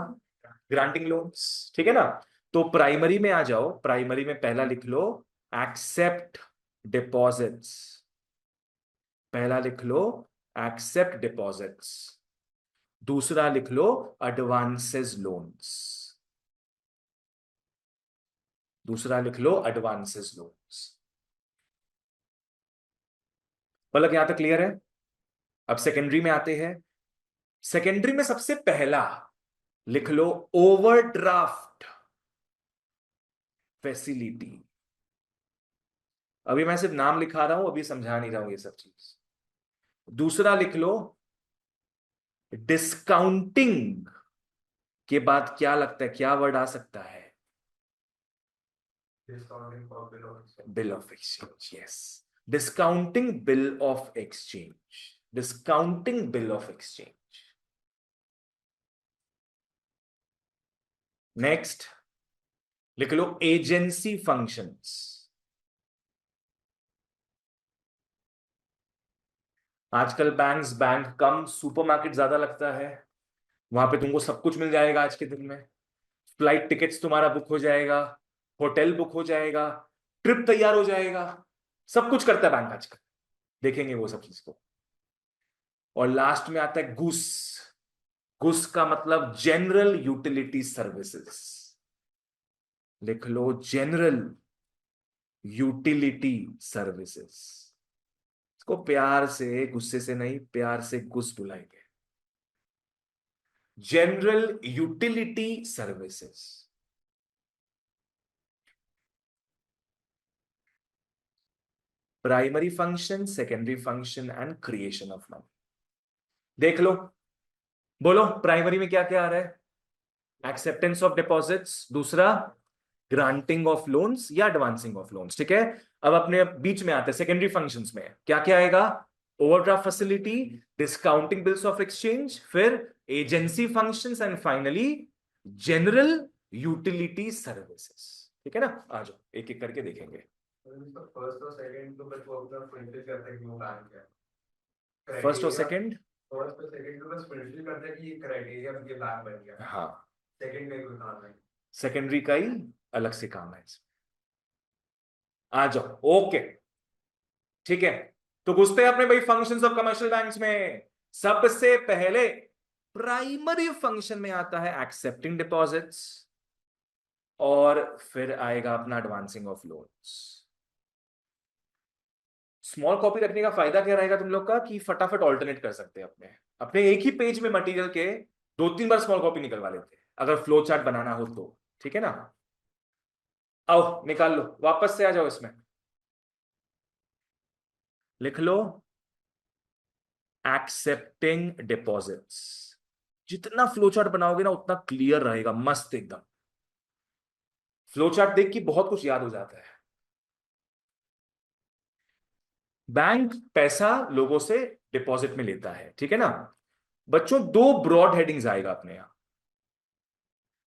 ग्रांटिंग लोन्स, ठीक है ना? तो प्राइमरी में आ जाओ, प्राइमरी में पहला लिख लो एक्सेप्ट डिपॉजिट्स, पहला लिख लो एक्सेप्ट डिपॉजिट्स, दूसरा लिख लो एडवांसेस लोन्स, दूसरा लिख लो एडवांसेस लोन्स। मतलब यहां तक क्लियर है? अब सेकेंडरी में आते हैं। सेकेंडरी में सबसे पहला लिख लो ओवरड्राफ्ट फैसिलिटी। अभी मैं सिर्फ नाम लिखा रहा हूं, अभी समझा नहीं रहा हूं ये सब चीज। दूसरा लिख लो डिस्काउंटिंग, के बाद क्या लगता है, क्या वर्ड आ सकता है? Discounting for bill of exchange. Bill of exchange, yes, discounting bill of exchange, discounting bill of exchange. Next लिख लो एजेंसी फंक्शंस। आजकल बैंक कम, सुपरमार्केट ज्यादा लगता है। वहां पे तुमको सब कुछ मिल जाएगा आज के दिन में। फ्लाइट टिकट्स तुम्हारा बुक हो जाएगा, होटल बुक हो जाएगा, ट्रिप तैयार हो जाएगा, सब कुछ करता है बैंक आजकल। देखेंगे वो सब चीज को। और लास्ट में आता है गुस। गुस का मतलब जनरल यूटिलिटी सर्विसेज। लिख लो जनरल यूटिलिटी सर्विसेज। इसको प्यार से, गुस्से से नहीं, प्यार से गुस बुलाएंगे, general utility services. Primary function, secondary function and creation of money. देख लो, बोलो प्राइमरी में क्या क्या आ रहा है? एक्सेप्टेंस ऑफ डिपॉजिट्स, दूसरा ग्रांटिंग ऑफ लोन्स या एडवांसिंग ऑफ लोन्स, ठीक है। अब अपने बीच में आते हैं सेकेंडरी फंक्शंस में, क्या क्या आएगा? Overdraft facility, discounting bills of exchange, फिर agency functions and finally general utility services, ठीक है ना? आ जाओ एक एक करके देखेंगे। फर्स्ट और सेकंड तो बस वो अपना फिल्टर करता है कि वो बैंक है। फर्स्ट और क्राइटेरिया सेकंड, फर्स्ट और सेकंड तो बस फिल्टर करता है कि ये क्राइटेरिया ये बैंक बन गया। हाँ, सेकंड का कोई काम नहीं। सेकेंडरी का ही अलग से काम है। आ जाओ, ओके, ठीक है। तो घुसते हैं अपने भाई फंक्शंस ऑफ कमर्शियल बैंक्स में। सबसे पहले प्राइमरी फंक्शन में आता है एक्सेप्टिंग डिपॉजिट्स, और फिर आएगा अपना advancing of loans. Small copy रखने का फायदा क्या रहेगा तुम लोग का, कि फटाफट ऑल्टरनेट कर सकते हैं अपने अपने एक ही पेज में मटेरियल के दो तीन बार स्मॉल कॉपी निकलवा लेते हैं अगर फ्लो चार्ट बनाना हो तो, ठीक है ना? आओ निकाल लो, वापस से आ जाओ इसमें। लिख लो एक्सेप्टिंग डिपॉजिट्स। जितना फ्लो चार्ट बनाओगे ना उतना क्लियर रहेगा, मस्त एकदम। फ्लो चार्ट देख के बहुत कुछ याद हो जाता है। बैंक पैसा लोगों से डिपॉजिट में लेता है, ठीक है ना। बच्चों दो ब्रॉड हेडिंग्स आएगा अपने यहां।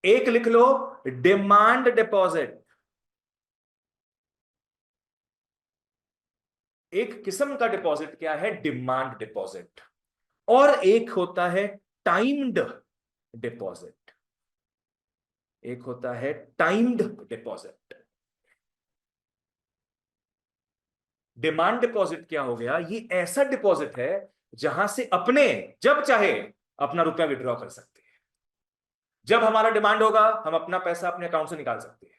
एक लिख लो, डिमांड डिपॉजिट। एक किस्म का डिपॉजिट क्या है, डिमांड डिपॉजिट। और एक होता है टाइम्ड डिपॉजिट। एक होता है टाइम्ड डिपॉजिट। डिमांड डिपॉजिट क्या हो गया, ये ऐसा डिपॉजिट है जहां से अपने जब चाहे अपना रुपया विड्रॉ कर सकते हैं। जब हमारा डिमांड होगा हम अपना पैसा अपने अकाउंट से निकाल सकते हैं।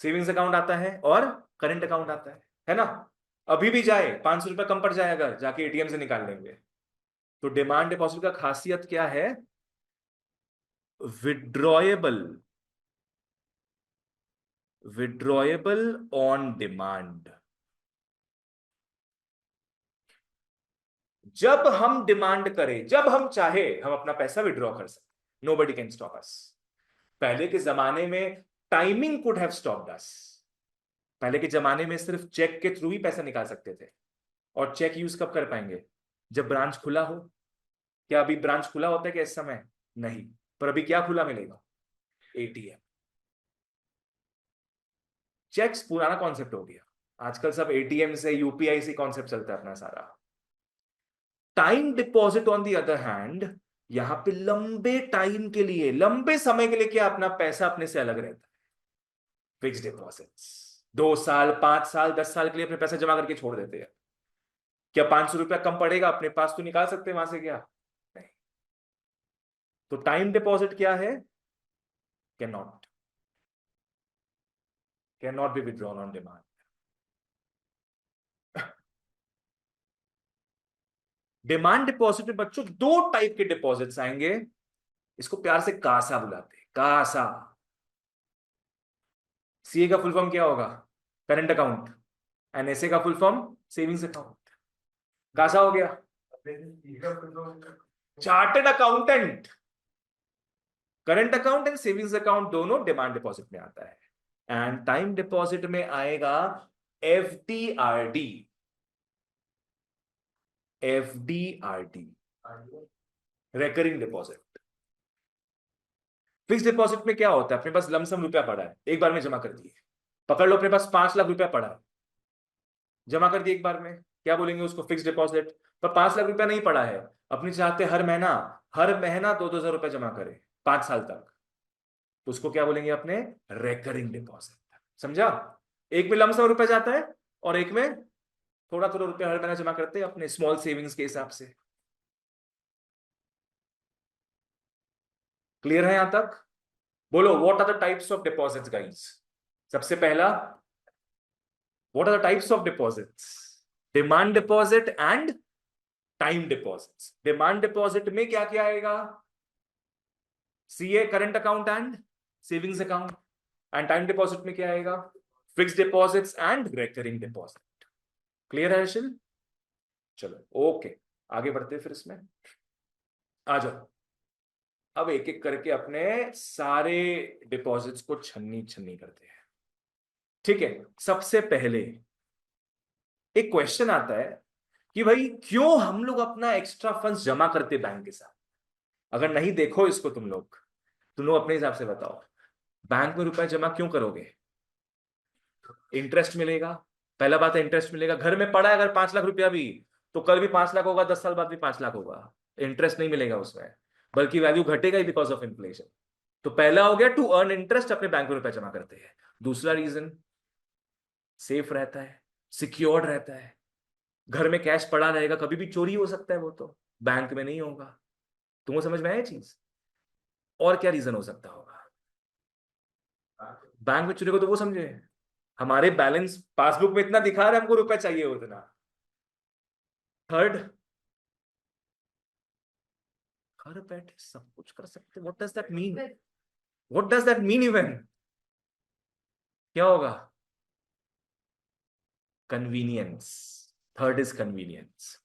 सेविंग्स अकाउंट आता है और करंट अकाउंट आता है ना। अभी भी जाए 500 रुपया कम पड़ जाए अगर जाके एटीएम से निकाल लेंगे। तो डिमांड डिपॉजिट का खासियत क्या है, विड्रॉएबल। Withdrawable on demand. जब हम डिमांड करें, जब हम चाहे हम अपना पैसा विड्रॉ कर सकते, नोबडी कैन स्टॉप अस। पहले के जमाने में टाइमिंग कुड हैव स्टॉप्ड अस। पहले के जमाने में सिर्फ चेक के थ्रू ही पैसा निकाल सकते थे। और चेक यूज कब कर पाएंगे, जब ब्रांच खुला हो। क्या अभी ब्रांच खुला होता है क्या इस समय, नहीं। पर अभी क्या खुला मिलेगा, एटीएम। चेक्स पुराना कॉन्सेप्ट हो गया, आजकल सब एटीएम से यूपीआई से कॉन्सेप्ट चलता है अपना सारा। Time deposit on the other hand, यहां पे लंबे टाइम के लिए, लंबे समय के लिए क्या अपना पैसा अपने से अलग रहता है। फिक्स डिपॉजिट्स 2 साल 5 साल 10 साल के लिए अपने पैसा जमा करके छोड़ देते हैं। क्या 500 रुपया कम पड़ेगा अपने पास तो निकाल सकते हैं वहां से क्या, नहीं। तो टाइम डिपॉजिट क्या है, can not, can not be withdrawn on demand. Demand deposit में बच्चों दो टाइप के डिपॉजिट्स आएंगे। इसको प्यार से कासा बुलाते हैं, कासा। सीए का फुल फॉर्म क्या होगा, करंट अकाउंट। एनएसए का full form savings account. Kasa हो गया, chartered accountant. Current account and savings account दोनों डिमांड डिपॉजिट में आता है। एंड टाइम डिपॉजिट में आएगा एफडीआरडी। एफडीआरडी, रेकरिंग डिपॉजिट। फिक्स डिपॉजिट में क्या होता है, अपने पास लमसम रुपया पड़ा है, एक बार में जमा कर दिए। पकड़ लो अपने पास 5 लाख रुपया पड़ा है, जमा कर दिए एक बार में, क्या बोलेंगे उसको, फिक्स डिपॉजिट। पर 5 लाख रुपया नहीं पड़ा है, अपनी चाहते हर महीना 2-2 हजार रुपया जमा करे 5 साल तक, तो उसको क्या बोलेंगे अपने, रेकरिंग डिपॉजिट। समझा। एक में लमसम रुपया जाता है और एक में थोड़ा थोड़ा रुपया हर महीना जमा करते हैं अपने स्मॉल सेविंग्स के हिसाब से। क्लियर है यहां तक। बोलो what are the types of deposits guys. सबसे पहला, what are the types of deposits, demand deposit and time deposits. Demand deposit में क्या क्या आएगा, CA current account and savings account. And time deposit में क्या आएगा, fix deposits and recurring deposit. Clear है अर्शिल। चलो ओके, आगे बढ़ते हैं फिर इसमें। आ जाओ, अब एक एक करके अपने सारे डिपॉजिट्स को छन्नी छन्नी करते हैं। ठीक है, सबसे पहले एक क्वेश्चन आता है कि भाई क्यों हम लोग अपना एक्स्ट्रा फंड्स जमा करते बैंक के साथ। अगर नहीं देखो इसको तुम लोग अपने हिसाब से बताओ, बैंक में रुपए जमा क्यों करोगे, इंटरेस्ट मिलेगा। पहला बात है इंटरेस्ट मिलेगा, घर में पड़ा है अगर 5 लाख रुपया भी, तो कल भी 5 लाख होगा, 10 साल बाद भी 5 लाख होगा, इंटरेस्ट नहीं मिलेगा उसमें, बल्कि वैल्यू घटेगा ही बिकॉज ऑफ इन्फ्लेशन। तो पहला हो गया, टू अर्न इंटरेस्ट अपने बैंक में रुपया जमा करते हैं। दूसरा रीजन, सेफ रहता है, सिक्योर्ड रहता है। घर में कैश पड़ा रहेगा, कभी भी चोरी हो सकता है, वो तो बैंक में नहीं होगा। तुमको समझ में आया चीज। और क्या रीजन हो सकता होगा, बैंक में चोरी को तो वो समझे, हमारे बैलेंस पासबुक में इतना दिखा रहा है, हमको रुपया चाहिए उतना। थर्ड, घर बैठे सब कुछ कर सकते, what does that mean, what does that mean even, क्या होगा, कन्वीनियंस। Third is convenience.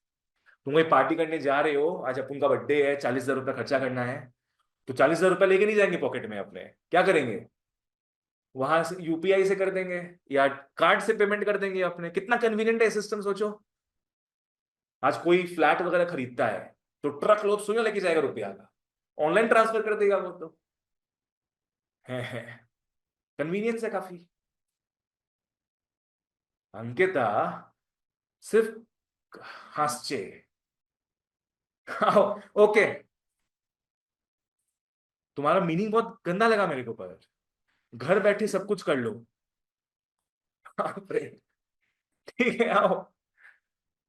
तुम कोई पार्टी करने जा रहे हो, आज अपन का बर्थडे है, 40,000 रुपया खर्चा करना है, तो 40,000 रुपया लेके नहीं जाएंगे पॉकेट में अपने, क्या करेंगे, वहां से यूपीआई से कर देंगे या कार्ड से पेमेंट कर देंगे अपने। कितना कन्वीनियंट है सिस्टम, सोचो। आज कोई फ्लैट वगैरह खरीदता है तो ट्रक लोड सुनिए लेके जाएगा रुपया का, ऑनलाइन ट्रांसफर कर देगा वो तो है। कन्वीनियंस है काफी। अंकिता सिर्फ हंसचे। ओके, तुम्हारा मीनिंग बहुत गंदा लगा मेरे को, पर घर बैठे सब कुछ कर लो। बाप रे। ठीक है, आओ।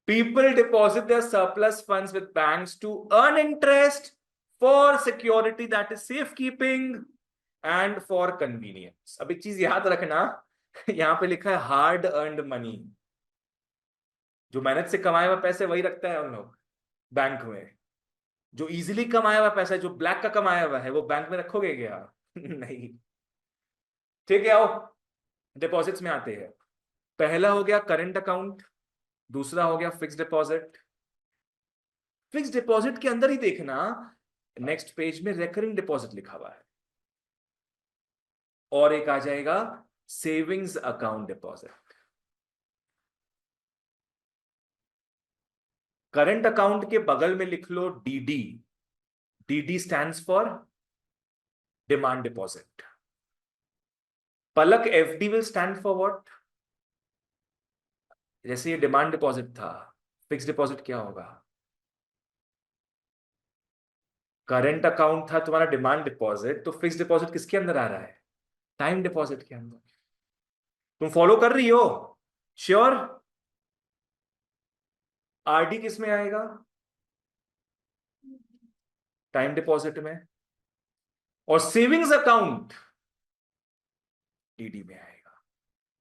People deposit their surplus funds with banks to earn interest for security, that is safekeeping, and for convenience. अब एक चीज याद रखना, यहां पे लिखा है हार्ड अर्नड मनी। जो मेहनत से कमाया हुआ पैसे वही रखता है उन लोग बैंक में। जो इजीली कमाया हुआ पैसा, जो ब्लैक का कमाया हुआ है, वो बैंक में रखोगे क्या? नहीं। ठीक है, आओ डिपॉजिट्स में आते हैं। पहला हो गया करंट अकाउंट, दूसरा हो गया फिक्स्ड डिपॉजिट। फिक्स डिपॉजिट के अंदर ही देखना, नेक्स्ट पेज में रेकरिंग डिपॉजिट लिखा हुआ है, और एक आ जाएगा savings account deposit. Current account के बगल में लिख लो DD. DD stands for demand deposit. Palak FD will stand for what? जैसे ये डिमांड डिपॉजिट था, फिक्स डिपॉजिट क्या होगा? करंट अकाउंट था तुम्हारा डिमांड डिपॉजिट, तो फिक्स डिपॉजिट किसके अंदर आ रहा है? टाइम डिपॉजिट के अंदर। तुम फॉलो कर रही हो? श्योर? आरडी किस में आएगा? टाइम डिपॉजिट में। और सेविंग्स अकाउंट डीडी में आएगा,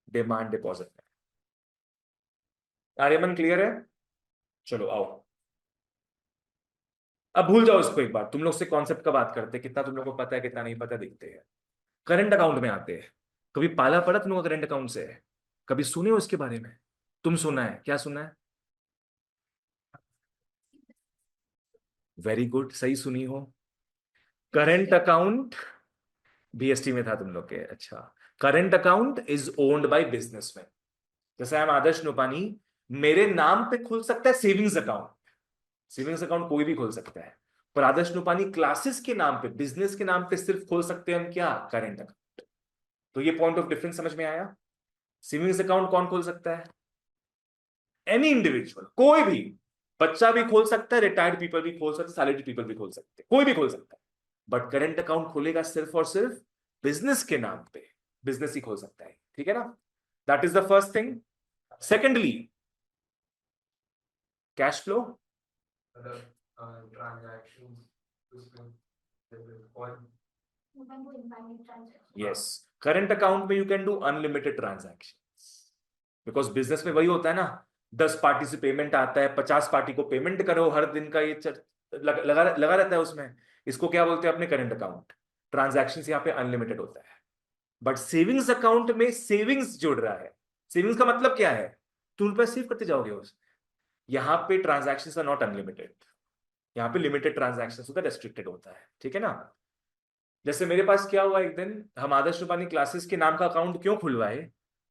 डिमांड डिपॉजिट में। आर्यमन क्लियर है? चलो आओ, अब भूल जाओ इसको एक बार। तुम लोग से कॉन्सेप्ट का बात करते हैं, कितना तुम लोग को पता है कितना नहीं पता, देखते हैं। करंट अकाउंट में आते हैं। कभी पाला पड़ा तुम लोग करंट अकाउंट से? कभी सुने हो इसके बारे में? तुम सुना है? क्या सुना है? वेरी गुड, सही सुनी हो। करंट अकाउंट बीएसटी में था तुम लोग के, अच्छा। Current account is owned by businessman. जैसे आई एम आदर्श नुपानी, मेरे नाम पे खुल सकता है सेविंग्स अकाउंट। सेविंग्स अकाउंट कोई भी खोल सकता है, पर आदर्श नुपानी क्लासेस के नाम पे, बिजनेस के नाम पे सिर्फ खोल सकते हैं हम क्या? Current account. तो ये पॉइंट ऑफ डिफरेंस समझ में आया? सेविंग्स अकाउंट कौन खोल सकता है? एनी इंडिविजुअल, कोई भी। बच्चा भी खोल सकता है, रिटायर्ड पीपल भी खोल सकते हैं, सैलरी पीपल भी खोल सकते हैं, कोई भी खोल सकता है। बट करंट अकाउंट खोलेगा सिर्फ और सिर्फ बिजनेस के नाम पे, बिजनेस ही खोल सकता है। ठीक है ना? That is the first thing. Secondly, cash flow. Transaction और यस, करंट अकाउंट में you can do unlimited transaction, because business में वही होता है ना, 10 पार्टी से पेमेंट आता है, 50 पार्टी को पेमेंट करो हर दिन का, ये लगा रहता है उसमें। इसको क्या बोलते हैं अपने? Current account. ट्रांजैक्शन यहाँ पे अनलिमिटेड होता है। बट सेविंग्स अकाउंट में सेविंग्स जुड़ रहा है। सेविंग्स का मतलब क्या है? तुम रुपए सेव करते जाओगे उस। यहाँ पे ट्रांजैक्शंस आर नॉट अनलिमिटेड, यहाँ पे लिमिटेड ट्रांजैक्शंस होता है, रेस्ट्रिक्टेड होता है। ठीक है ना? जैसे मेरे पास क्या हुआ, एक दिन हम आदर्श रूपानी क्लासेस के नाम का अकाउंट क्यों खुलवाए?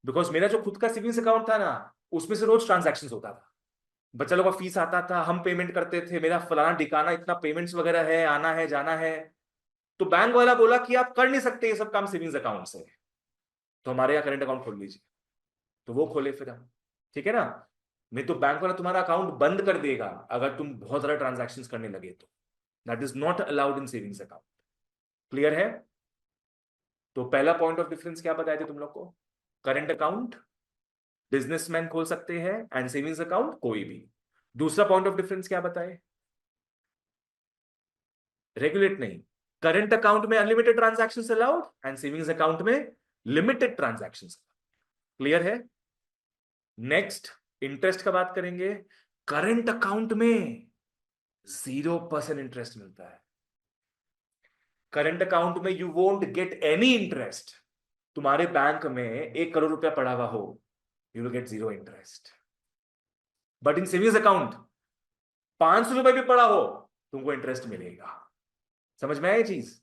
बिकॉज मेरा जो खुद का सेविंग्स अकाउंट था ना, उसमें से रोज ट्रांजैक्शन होता था। बच्चा लोग का फीस आता था, हम पेमेंट करते थे, मेरा फलाना ठिकाना इतना पेमेंट्स वगैरह है, आना है जाना है। तो बैंक वाला बोला कि आप कर नहीं सकते ये सब काम सेविंग्स अकाउंट से, तो हमारे यहाँ करंट अकाउंट खोल लीजिए। तो वो खोले फिर हम। ठीक है ना? नहीं तो बैंक वाला तुम्हारा अकाउंट बंद कर देगा अगर तुम बहुत ज्यादा ट्रांजैक्शंस करने लगे तो। That is not allowed in savings account. Clear है? तो पहला पॉइंट ऑफ डिफरेंस क्या बताए थे तुम लोग को? करंट अकाउंट बिजनेसमैन खोल सकते हैं, एंड सेविंग्स अकाउंट कोई भी। दूसरा पॉइंट ऑफ डिफरेंस क्या बताए? रेगुलेट नहीं, करंट अकाउंट में unlimited transactions allowed, and savings account में लिमिटेड ट्रांजैक्शंस। क्लियर है? नेक्स्ट, इंटरेस्ट का बात करेंगे। करंट अकाउंट में 0% इंटरेस्ट मिलता है। करंट अकाउंट में you won't get any interest. तुम्हारे बैंक में 1 करोड़ रुपया पड़ा हुआ हो, you will get 0 interest. But in savings account 500 रुपए भी पड़ा हो तुमको इंटरेस्ट मिलेगा। समझ में आया ये चीज?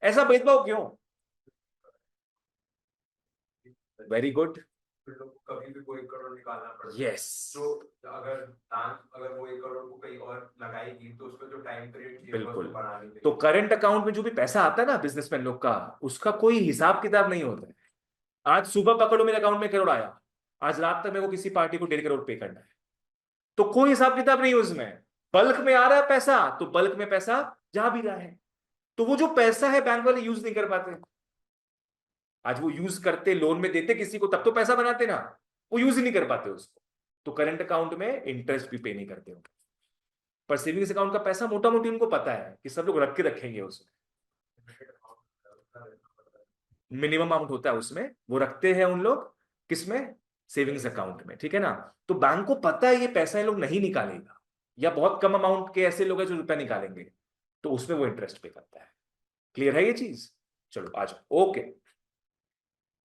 ऐसा भेदभाव क्यों? Very good. फिर लोग को कभी भी वो 1 करोड़ निकालना पड़ता है। यस, तो अगर वो 1 करोड़ को कहीं और लगाएगी तो उसका जो टाइम पीरियड चाहिए वो बिल्कुल। उसको बढ़ाने के तो लिए। करंट अकाउंट में जो भी पैसा आता है ना बिजनेसमैन लोग का, उसका कोई हिसाब किताब नहीं होता है। आज सुबह पकड़ो मेरे अकाउंट में 1 करोड़ आया, आज रात तक मेरे को किसी पार्टी को 1.5 करोड़ पे करना है, तो कोई हिसाब किताब नहीं है उसमें। बल्क में आ रहा है पैसा तो बल्क में पैसा जा भी रहा है, तो वो जो पैसा है बैंक वाले यूज नहीं कर पाते। आज वो यूज करते, लोन में देते किसी को, तब तो पैसा बनाते ना, वो यूज ही नहीं कर पाते उसको। तो करंट अकाउंट में इंटरेस्ट भी पे नहीं करते हो। पर सेविंग्स अकाउंट का पैसा मोटा मोटी उनको पता है कि सब लोग रख के रखेंगे उसमें, मिनिमम अमाउंट होता है उसमें, वो रखते हैं उन लोग किसमें? सेविंग्स अकाउंट में, ठीक है ना। तो बैंक को पता है ये पैसा ये लोग नहीं निकालेगा, या बहुत कम अमाउंट के ऐसे लोग हैं जो रुपया निकालेंगे, तो उसमें वो इंटरेस्ट पे करता है। क्लियर है ये चीज? चलो आ जाओ। ओके,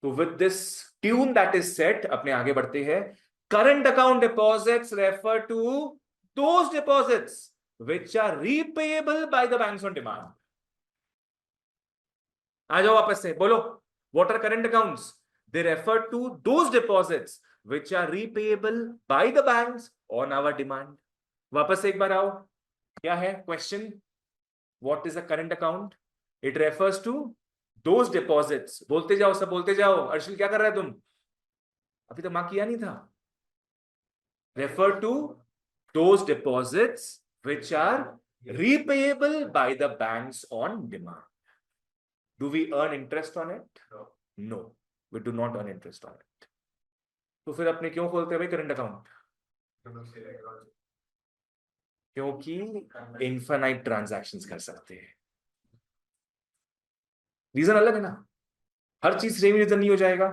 तो with this tune that is set, अपने आगे बढ़ते हैं। Current account deposits refer to those deposits which are repayable by the banks on demand. आ जाओ वापस से बोलो। What are current accounts? They refer to those deposits which are repayable by the banks on our demand. वापस से एक बार आओ, क्या है question? What is a current account? It refers to those deposits, बोलते जाओ सब बोलते जाओ। अर्शुल क्या कर रहा है तुम? अभी तो मां किया नहीं था। Refer to those deposits which are repayable by the banks on demand. Do we earn interest on it? No. No, we do not earn interest on it. तो फिर अपने क्यों खोलते हैं भाई करंट अकाउंट? क्योंकि इनफाइनाइट ट्रांजैक्शंस कर सकते हैं। रीजन अलग है ना, हर चीज सेम रीजन नहीं हो जाएगा।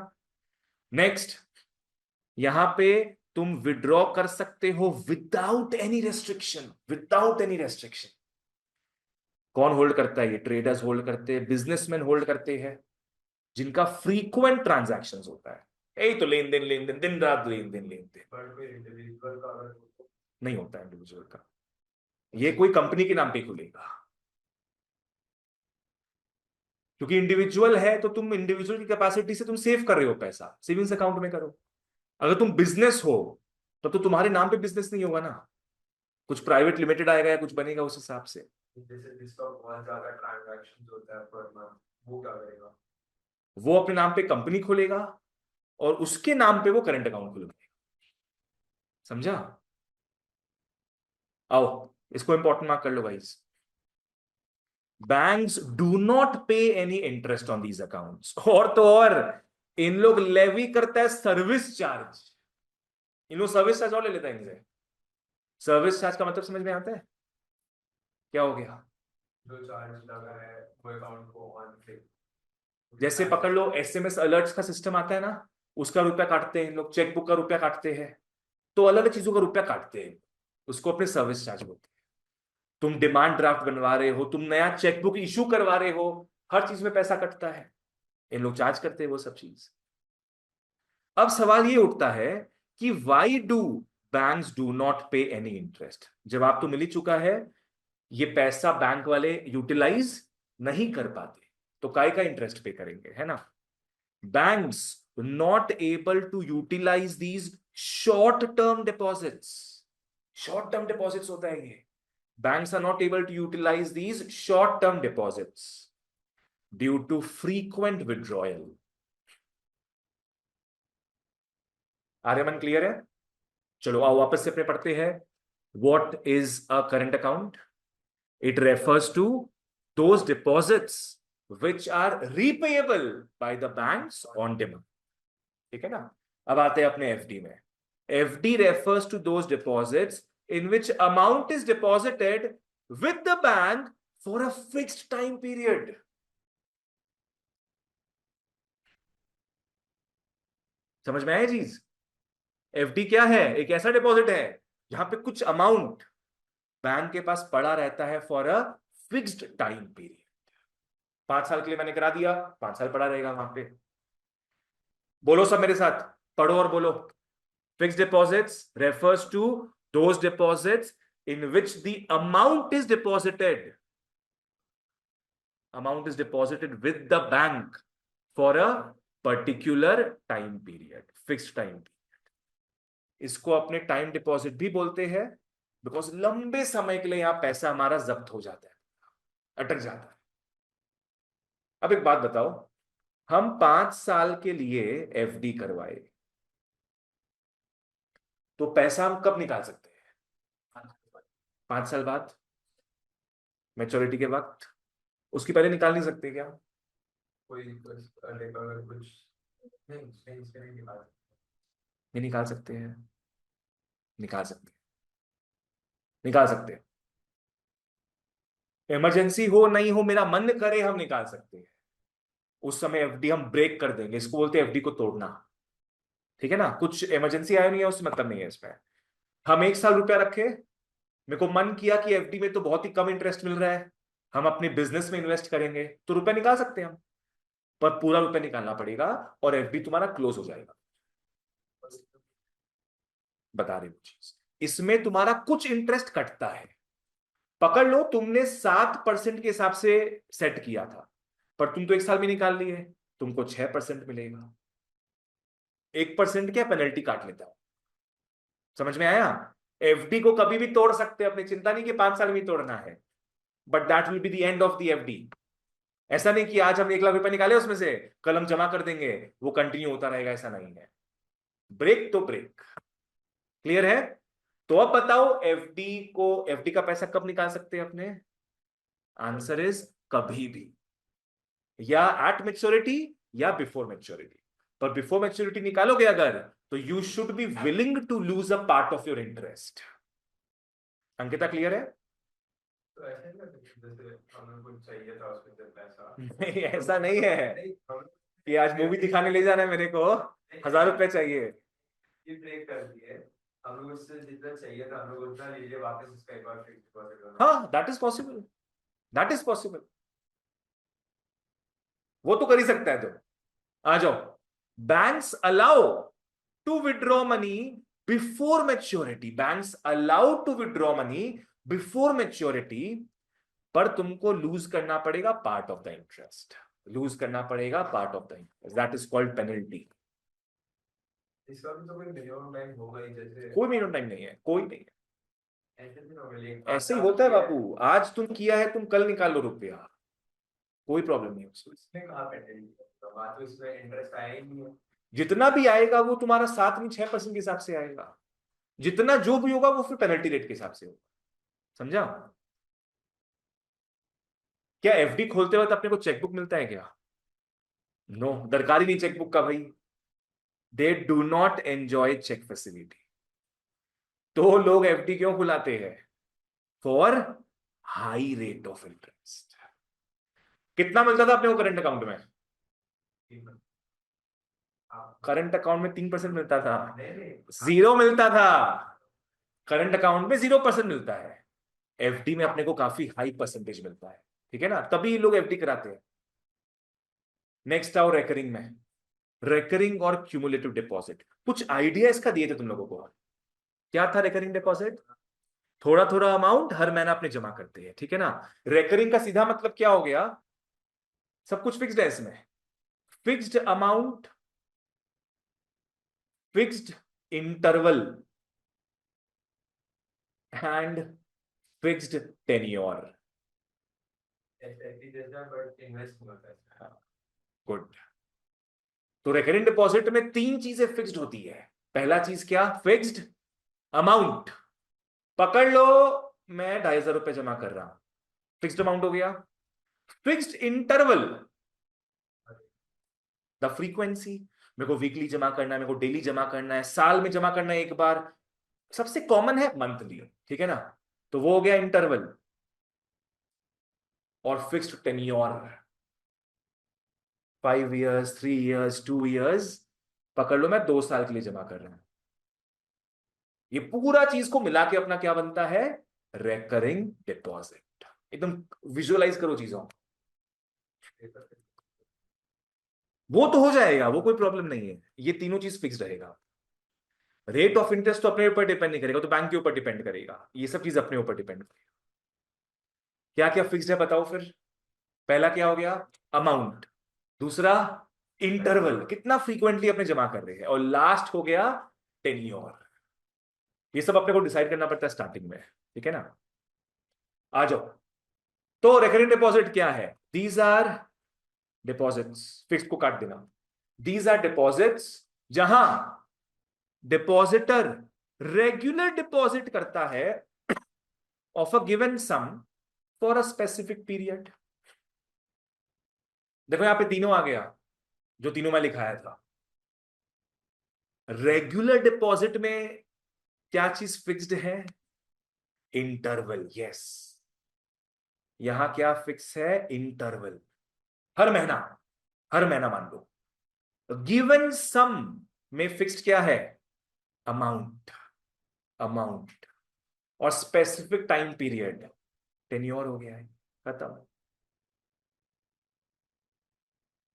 नेक्स्ट, यहां पे तुम विड्रॉ कर सकते हो without any restriction, without any restriction. कौन होल्ड करता है? ये ट्रेडर्स होल्ड करते हैं, बिजनेसमैन होल्ड करते हैं, जिनका फ्रीक्वेंट ट्रांजैक्शन होता है। यही तो लेन देन लेन देन, दिन रात लेन देन लेन देन नहीं होता है इंडिविजुअल का। ये कोई कंपनी के नाम पे खुलेगा, क्योंकि इंडिविजुअल है तो तुम इंडिविजुअल की कैपेसिटी से तुम सेव कर रहे हो पैसा, सेविंग्स अकाउंट में करो। अगर तुम बिजनेस हो तो तुम्हारे नाम पे बिजनेस नहीं होगा ना, कुछ प्राइवेट लिमिटेड आएगा या कुछ बनेगा उस हिसाब से। जैसे जिसका बहुत ज्यादा ट्रांजैक्शन होता है पर मंथ, वो क्या करेगा? वो अपने नाम पे कंपनी खोलेगा और उसके नाम पे वो करंट अकाउंट खुलवाएगा। समझा? आओ इसको इंपॉर्टेंट मार्क कर लो गाइस। बैंक्स डू नॉट पे any interest on these accounts. और तो और इन लोग लेवी करता है सर्विस चार्ज। इन लोग सर्विस चार्ज और ले लेता है इनसे। सर्विस चार्ज का मतलब समझ में आता है? क्या हो गया? जो चार्ज लगा है वो अकाउंट को ऑन से, जैसे पकड़ लो एसएमएस अलर्ट्स का सिस्टम आता है ना, उसका रुपया काटते हैं इन लोग, चेकबुक का रुपया काटते हैं, तो अलग अलग चीजों का रुपया काटते हैं, उसको अपने सर्विस चार्ज बोलते हैं। तुम डिमांड ड्राफ्ट बनवा रहे हो, तुम नया चेकबुक इशू करवा रहे हो, हर चीज में पैसा कटता है, इन लोग चार्ज करते हैं वो सब चीज। अब सवाल ये उठता है कि why do banks do not पे एनी इंटरेस्ट? जवाब तो मिल ही चुका है, ये पैसा बैंक वाले यूटिलाइज नहीं कर पाते, तो काय का इंटरेस्ट पे करेंगे, है ना। Banks not able to utilise these short term deposits. Short term deposits होता है ये। Banks are not able to utilize these short-term deposits due to frequent withdrawal. Aryaman clear है? चलो आओ वापस से अपने पढ़ते हैं। What is a current account? It refers to those deposits which are repayable by the banks on demand. ठीक है ना। अब आते हैं अपने एफडी में। FD refers to those deposits in which amount is deposited with the bank for a fixed time period. समझ में आया चीज? एफडी क्या है? एक ऐसा डिपॉजिट है जहां पे कुछ अमाउंट बैंक के पास पड़ा रहता है for a fixed time period. 5 साल के लिए मैंने करा दिया, 5 साल पड़ा रहेगा वहां पे। बोलो सब मेरे साथ, पढ़ो और बोलो। Fixed deposits refers to those deposits in which the amount is deposited with the bank for a particular time period, fixed time period. इसको अपने टाइम डिपॉजिट भी बोलते हैं, बिकॉज लंबे समय के लिए यहां पैसा हमारा जब्त हो जाता है, अटक जाता है। अब एक बात बताओ, हम 5 साल के लिए एफडी करवाए तो पैसा हम कब निकाल सकते हैं? 5 साल बाद, मैच्योरिटी के वक्त। उसकी पहले निकाल नहीं सकते क्या? कोई अगर कुछ नहीं इसमें नहीं निकाल नहीं निकाल सकते हैं, निकाल सकते हैं, निकाल सकते हैं। इमरजेंसी हो नहीं हो, मेरा मन करे, हम निकाल सकते हैं। उस समय एफडी हम ब्रेक कर देंगे, इसको बोलते हैं एफडी को तोड़ना। ठीक है ना? कुछ इमरजेंसी आया नहीं है उससे मतलब नहीं है इसमें। हम 1 साल रुपया रखे, मेरे को मन किया कि एफडी में तो बहुत ही कम इंटरेस्ट मिल रहा है, हम अपने बिजनेस में इन्वेस्ट करेंगे, तो रुपया निकाल सकते हैं हम। पर पूरा रुपया निकालना पड़ेगा और एफडी तुम्हारा क्लोज हो जाएगा। बता रही हूँ चीज, इसमें तुम्हारा कुछ इंटरेस्ट कटता है। पकड़ लो तुमने 7% के हिसाब से सेट किया था, पर तुम तो 1 साल में निकाल लिए, तुमको 6% मिलेगा। 1% क्या पेनल्टी काट लेता हूं। समझ में आया? एफडी को कभी भी तोड़ सकते हैं, अपनी चिंता नहीं कि 5 साल में ही तोड़ना है, but that will be the end of the FD. ऐसा नहीं कि आज हम 1 लाख रुपए निकाले उसमें से, कल हम जमा कर देंगे, वो कंटिन्यू होता रहेगा, ऐसा नहीं है। ब्रेक तो ब्रेक। क्लियर है? तो अब बताओ एफडी का पैसा कब निकाल सकते हैं अपने? आंसर इज कभी भी, या एट मैच्योरिटी या बिफोर मैच्योरिटी। पर बिफोर मैच्योरिटी निकालोगे अगर, तो you should be willing to lose a part of your interest. Ankita clear है? तो ऐसे नहीं कर सकते, जैसे हमें कुछ चाहिए था उसमें से पैसा। नहीं ऐसा नहीं है नहीं, हमें कि आज मूवी दिखाने ले जाना है मेरे को, 1000 रुपए चाहिए। ये ब्रेक कर दिए, हम लोग उससे जितना चाहिए था हम लोग उतना ले लिए, वापस उसका एक बार फिक्स डिपॉजिट करना। हाँ, that is possible, that is possible, वो तो कर ही सकता है। तो आ जाओ, banks allow to withdraw money before maturity, banks allow to withdraw money before maturity, पर तुमको लूज करना पड़ेगा part of the interest, lose करना पड़ेगा part of the interest, that is called penalty. इसका भी तो कोई मिनिमम टाइम होगा ही, जैसे कोई मिनिमम टाइम नहीं है, कोई नहीं है। ऐसे नहीं होगा, लेकिन ऐसे ही होता है बाबू, आज तुम किया है, तुम कल निकाल लो रुपया, कोई प्रॉब्लम नहीं उसमें। इसमें कहाँ पेनल्टी है, बात तो इसमें इंटरेस्ट आया ही नहीं है। जितना भी आएगा वो तुम्हारा 7 नहीं 6% के हिसाब से आएगा, जितना जो भी होगा वो फिर पेनल्टी रेट के हिसाब से होगा। समझा? क्या एफडी खोलते वक्त अपने को चेकबुक मिलता है क्या? नो, दरकार ही नहीं चेकबुक का भाई। They do not enjoy cheque facility. तो लोग एफडी क्यों खुलाते हैं? For high rate of interest. कितना मिलता था अपने को करंट अकाउंट में? करंट अकाउंट में 3% मिलता था, जीरो मिलता था। करंट अकाउंट में 0% मिलता है, एफडी में अपने को काफी हाई परसेंटेज मिलता है। ठीक है ना? तभी लोग एफडी कराते हैं। नेक्स्ट आओ रेकरिंग में, रेकरिंग और क्यूमुलेटिव डिपॉजिट। कुछ आइडिया इसका दिए थे तुम लोगों को। क्या था रेकरिंग डिपॉजिट? थोड़ा थोड़ा अमाउंट हर महीना अपने जमा करते हैं। ठीक है ना? रेकरिंग का सीधा मतलब क्या हो गया? सब कुछ फिक्स्ड है इसमें, fixed amount, fixed interval and fixed tenure. But invest नहीं होता है। गुड। तो रेकरिंग डिपॉजिट में 3 चीजें फिक्स्ड होती है। पहला चीज क्या? Fixed amount. पकड़ लो, मैं 2500 रुपए जमा कर रहा हूं, फिक्स्ड अमाउंट हो गया। फिक्स्ड इंटरवल, द फ्रीक्वेंसी, मेरे को वीकली जमा करना है, मेरे को डेली जमा करना है, साल में जमा करना है एक बार, सबसे कॉमन है मंथली। ठीक है ना? तो वो हो गया इंटरवल। और fixed tenure, 5 years, 3 years, 2 years, पकड़ लो मैं 2 साल के लिए जमा कर रहा हूं। ये पूरा चीज को मिला के अपना क्या बनता है? Recurring deposit. एकदम विजुअलाइज करो चीजों, वो तो हो जाएगा, वो कोई प्रॉब्लम नहीं है। ये तीनों चीज फिक्स रहेगा। रेट ऑफ इंटरेस्ट तो अपने ऊपर डिपेंड नहीं करेगा, तो बैंक के ऊपर डिपेंड करेगा, ये सब चीज अपने ऊपर डिपेंड करेगा। क्या क्या फिक्स्ड है बताओ फिर। पहला क्या हो गया, अमाउंट। दूसरा, इंटरवल, कितना फ्रीक्वेंटली अपने जमा कर रहे हैं। और लास्ट हो गया टेन्योर। ये सब अपने को डिसाइड करना पड़ता है स्टार्टिंग में, ठीक है ना। आ जाओ। तो रेकरिंग डिपॉजिट क्या है, दीज आर डिपॉजिट्स, फिक्स को काट देना। दीज आर डिपॉजिट्स जहां डिपॉजिटर रेगुलर डिपॉजिट करता है of a given sum for a specific period. देखो यहां पे तीनों आ गया, जो तीनों में लिखाया था। रेगुलर डिपॉजिट में क्या चीज फिक्स्ड है, इंटरवल, यस। यहां क्या फिक्स है, इंटरवल। हर महीना, हर महीना मान लो। गिवन सम में फिक्स्ड क्या है, अमाउंट, अमाउंट। और स्पेसिफिक टाइम पीरियड, टेन्योर हो गया है, खत्म।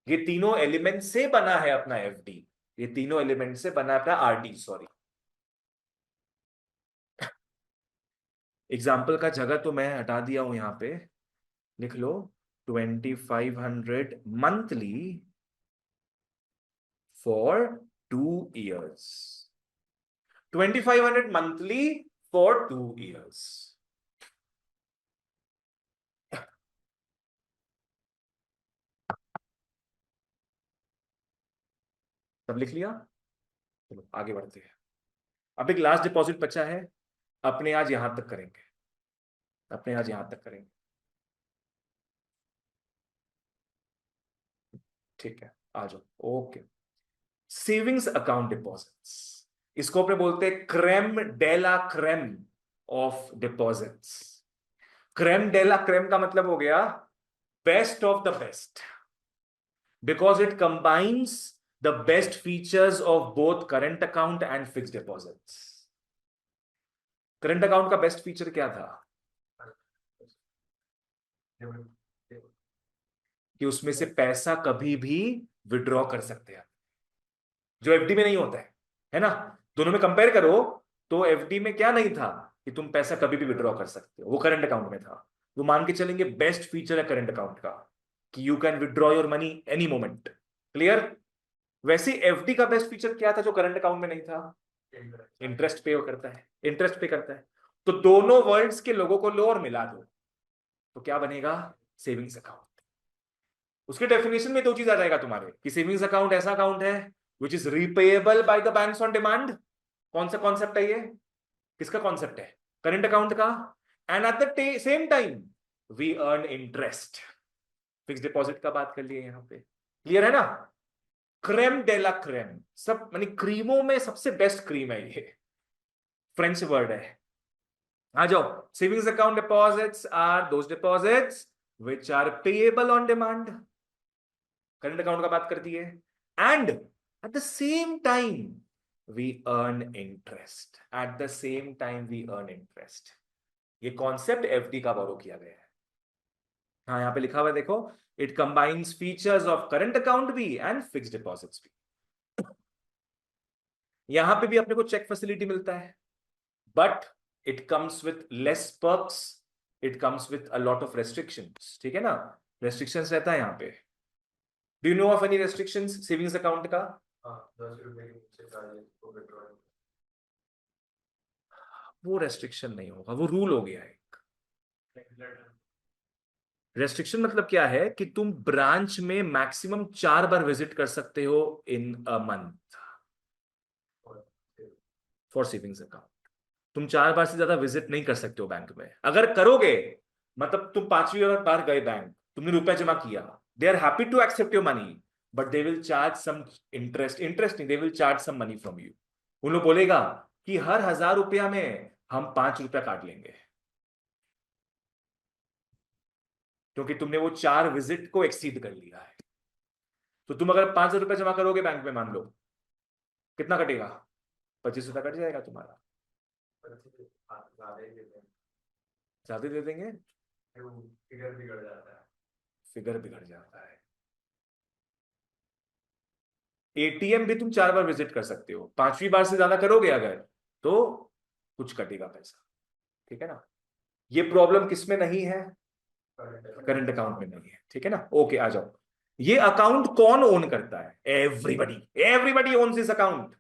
ये तीनों एलिमेंट से बना है अपना एफडी। ये तीनों एलिमेंट से बना है अपना आरडी, सॉरी। एग्जाम्पल का जगह तो मैं हटा दिया हूं यहां पे, लिख लो 2500 monthly for 2 years। 2500 monthly for 2 years। सब लिख लिया। चलो आगे बढ़ते हैं। अब एक लास्ट डिपॉजिट बचा है, अपने आज यहां तक करेंगे, अपने आज यहां तक करेंगे, ठीक है। आ जाओ, ओके। सेविंग्स अकाउंट डिपॉजिट्स, इसको अपने बोलते हैं creme de la creme of deposits. Creme de la creme का मतलब हो गया best of the best, because it combines the best features of both current account and fixed deposits. Current account का best feature क्या था, कि उसमें से पैसा कभी भी विड्रॉ कर सकते हैं, जो एफडी में नहीं होता है ना। दोनों में कंपेयर करो तो एफडी में क्या नहीं था, कि तुम पैसा कभी भी विड्रॉ कर सकते हो, वो करंट अकाउंट में था। वो मान के चलेंगे बेस्ट फीचर है करंट अकाउंट का, कि you can withdraw your money any moment. Clear. वैसे एफडी का बेस्ट फीचर क्या था जो करंट अकाउंट में नहीं था, इंटरेस्ट पे करता है, इंटरेस्ट पे करता है। तो दोनों वर्ल्ड्स के लोगों को लो और मिला दो, तो क्या बनेगा, सेविंग्स अकाउंट। उसके डेफिनेशन में दो चीज आ जाएगा तुम्हारे, कि सेविंग्स अकाउंट ऐसा अकाउंट है which is repayable by the banks on demand. कौन सा कॉन्सेप्ट है ये, किसका कॉन्सेप्ट है, करंट अकाउंट का। And at the same time we earn interest. Fix deposit का बात कर लिए यहां पे, क्लियर है ना। क्रेम डेला क्रेम, सब मानी क्रीमों में सबसे बेस्ट क्रीम है ये, फ्रेंच वर्ड है। आ जाओ। Savings account deposits are those deposits which are payable on demand, current account का बात करती है। And at the same time we earn interest, at the same time we earn interest. ये कॉन्सेप्ट एफडी का borrow किया गया है। हाँ यहां पे लिखा हुआ है देखो, it combines features of current account भी एंड फिक्स्ड डिपॉजिट्स भी। यहां पे भी अपने को चेक फैसिलिटी मिलता है, but it comes with less perks, it comes with a lot of restrictions, ठीक है ना। रेस्ट्रिक्शंस रहता है यहां पे। Do you know of any restrictions savings account का। हाँ, 10 रुपए के नीचे चार्जेस को विड्रॉ। वो रेस्ट्रिक्शन नहीं होगा, वो रूल हो गया है। रेस्ट्रिक्शन मतलब क्या है, कि तुम ब्रांच में मैक्सिमम 4 बार विजिट कर सकते हो in a month for savings account. तुम 4 बार से ज्यादा विजिट नहीं कर सकते हो बैंक में। अगर करोगे, मतलब तुम 5वीं बार गए बैंक, तुमने रुपया जमा किया, they are happy to accept your money, but they will charge some interest, interest नहीं, they will charge some money from you. उन लोग बोलेगा कि हर 1000 रुपया में हम 5 रुपया काट लेंगे, क्योंकि तुमने वो 4 विजिट को एक्सीड कर लिया है। तो तुम अगर 5 रुपया जमा करोगे बैंक में, मान लो, कितना कटेगा, 25 रुपया कट जाएगा तुम्हारा। ज्यादा ही देते हैं, ज्यादा दे देंगे, फिर वो फिगर बिगड़ जाता है। फिगर बिगड़ जाता है। एटीएम भी तुम 4 बार विजिट कर सकते हो, 5वीं बार से ज्यादा करोगे अगर तो कुछ कटेगा पैसा, ठीक है ना। ये प्रॉब्लम किसमें नहीं है, करंट अकाउंट में नहीं है, ठीक है ना। ओके आ जाओ, ये अकाउंट कौन ओन करता है, everybody, everybody ons this account,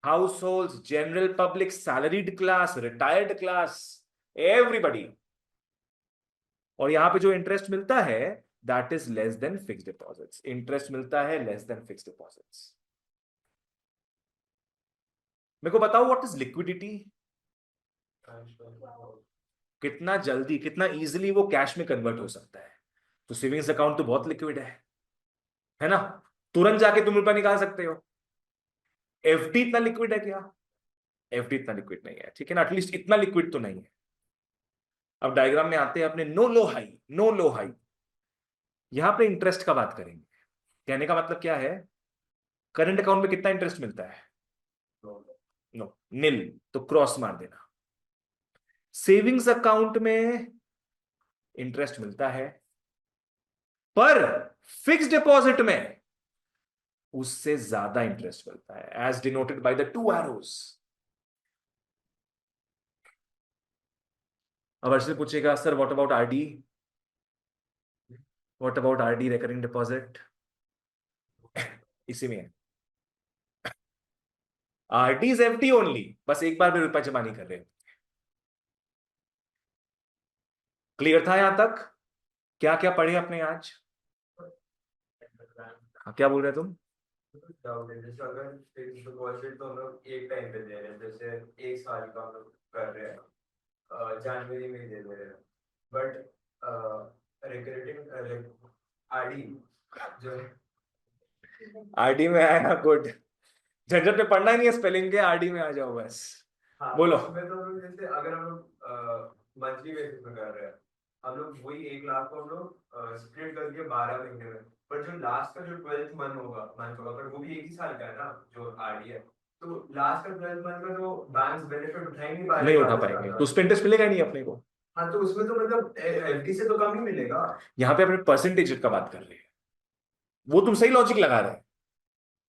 house hold, general public, salaried class, retired class, everybody. और यहां पे जो इंटरेस्ट मिलता है that is less than fixed deposits, interest मिलता है लेस देन फिक्स्ड डिपॉजिट्स। मेरे को बताओ व्हाट इज लिक्विडिटी, कितना जल्दी कितना इजीली वो कैश में कन्वर्ट हो सकता है। तो सेविंग्स अकाउंट तो बहुत लिक्विड है ना, तुरंत जाके तुम रुपया निकाल सकते हो। एफडी इतना लिक्विड है क्या, एफडी इतना लिक्विड नहीं है, ठीक है ना, एटलीस्ट इतना लिक्विड तो नहीं है। अब डायग्राम में आते हैं अपने नो लो हाई, नो लो हाई। यहां पे इंटरेस्ट का बात करेंगे, कहने का मतलब क्या है, करंट अकाउंट में कितना इंटरेस्ट मिलता है, नो, नील, तो क्रॉस मार देना। सेविंग्स अकाउंट में इंटरेस्ट मिलता है, पर फिक्स्ड डिपॉजिट में उससे ज्यादा इंटरेस्ट मिलता है, as denoted by the 2 arrows. अब अर्षित पूछेगा sir what about RD, what about RD recurring deposit, इसी में है। आरडी इज एफडी ओनली, बस एक बार भी रुपया जमा नहीं कर रहे। क्लियर था यहां तक, क्या क्या पढ़े अपने आज, हाँ, क्या बोल रहे तुम, डाउट है जैसे अगर फिक्स डिपॉजिट तो हम लोग एक टाइम पे दे रहे हैं, जैसे एक साल का हम लोग कर रहे हैं, जनवरी में दे दे रहे हैं, बट रिकरिंग आरडी जो है, आरडी में आया, गुड, झंझट में पढ़ना ही नहीं है स्पेलिंग के, आरडी में आ जाओ बस। हाँ बोलो, उसमें तो हम लोग जैसे अगर हम लोग मंथली बेसिस में कर रहे हैं, हम लोग वही 1 लाख को हम लोग स्प्लिट करके 12 महीने में, पर जो लास्ट का जो 12th मंथ होगा पर वो भी एक ही साल का है ना जो आरडी है, तो लास्ट का 12th मंथ का तो बैंक बेनिफिट उठा ही नहीं पा रहे नहीं उठा ज्यादा से पाएंगे तो ज्यादा। उस पर इंटरेस्ट मिलेगा ही नहीं अपने को। हाँ तो उसमें तो मतलब एफडी से तो कम ही मिलेगा। यहाँ पे अपने परसेंटेज का बात कर रहे हैं, वो तुम सही लॉजिक लगा रहे हैं।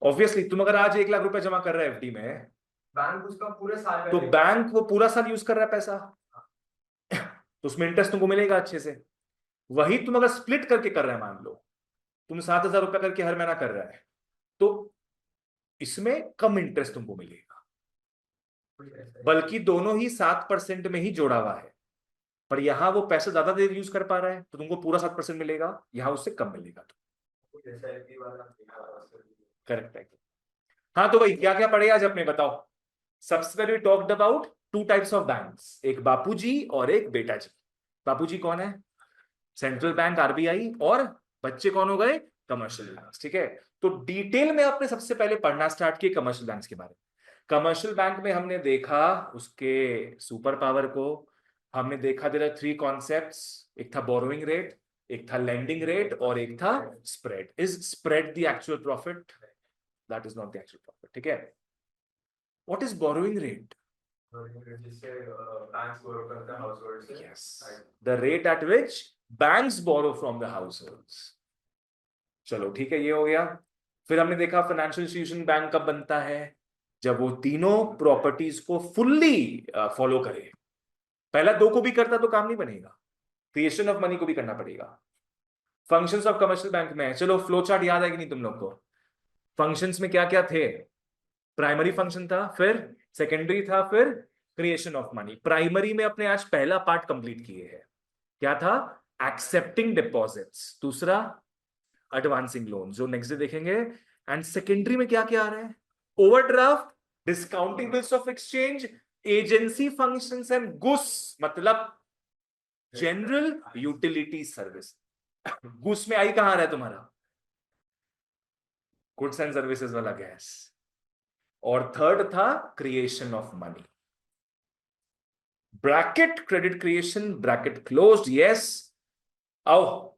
ऑब्वियसली तुम अगर आज 1 लाख रुपए जमा कर रहे हो एफडी में, बैंक उसका पूरे साल का तो लेगा। बैंक वो पूरा साल यूज कर रहा है पैसा, तो उसमें इंटरेस्ट तुमको मिलेगा अच्छे से। वही तुम अगर स्प्लिट करके कर रहे हैं, मान लो तुम 7,000 रुपया करके हर महीना कर रहा है, तो इसमें कम इंटरेस्ट तुमको मिलेगा, कुछ ऐसा ही बल्कि दोनों ही 7% में ही जोड़ा हुआ है। पर यहां वो पैसा ज्यादा देर यूज कर पा रहा है तो तुमको पूरा 7% मिलेगा, यहां उससे कम मिलेगा। तो कुछ ऐसा एफडी वाला देखा हुआ है। करेक्ट है। हाँ तो भाई क्या क्या पढ़े आज अपने बताओ। सबसे पहले talked about 2 types of banks, एक बापूजी और एक बेटा जी। बापूजी कौन है, सेंट्रल बैंक आरबीआई, और बच्चे कौन हो गए, कमर्शियल बैंक्स, ठीक है। तो डिटेल में आपने सबसे पहले पढ़ना स्टार्ट किया कमर्शियल बैंक्स के बारे में। कमर्शियल बैंक में हमने देखा उसके सुपर पावर को, हमने देखा देयर आर 3 कॉन्सेप्ट्स, एक था बोरोइंग रेट, एक था लेंडिंग रेट, और एक था spread. Is spread the actual profit, that is not the actual profit, ठीक है। व्हाट इज बोरोइंग रेट, जिससे बैंक बोरो करता है हाउस होल्ड से। yes, the rate at which banks borrow from the households। चलो ठीक है, ये हो गया। फिर हमने देखा फाइनेंशियल इंस्टीट्यूशन बैंक कब बनता है, जब वो तीनों प्रॉपर्टीज को फुल्ली फॉलो करे। पहला 2 को भी करता तो काम नहीं बनेगा, क्रिएशन ऑफ मनी को भी करना पड़ेगा। फंक्शंस ऑफ कमर्शियल बैंक में है, चलो फ्लो चार्ट याद है कि नहीं तुम लोग को, फंक्शंस में क्या क्या थे, प्राइमरी फंक्शन था, फिर सेकेंडरी था, फिर क्रिएशन ऑफ मनी। प्राइमरी में अपने आज पहला पार्ट कंप्लीट किए हैं, क्या था, एक्सेप्टिंग डिपॉजिट्स, दूसरा एडवांसिंग लोन, जो नेक्स्ट डे देखेंगे। एंड सेकेंडरी में क्या क्या आ रहा है, overdraft, discounting bills of exchange, agency functions and goods, मतलब जनरल यूटिलिटी सर्विस। गुड्स में आई कहां आ रहा है तुम्हारा, गुड्स एंड सर्विसेज वाला गैस। और थर्ड था creation of money, bracket credit creation, bracket closed, yes. आओ,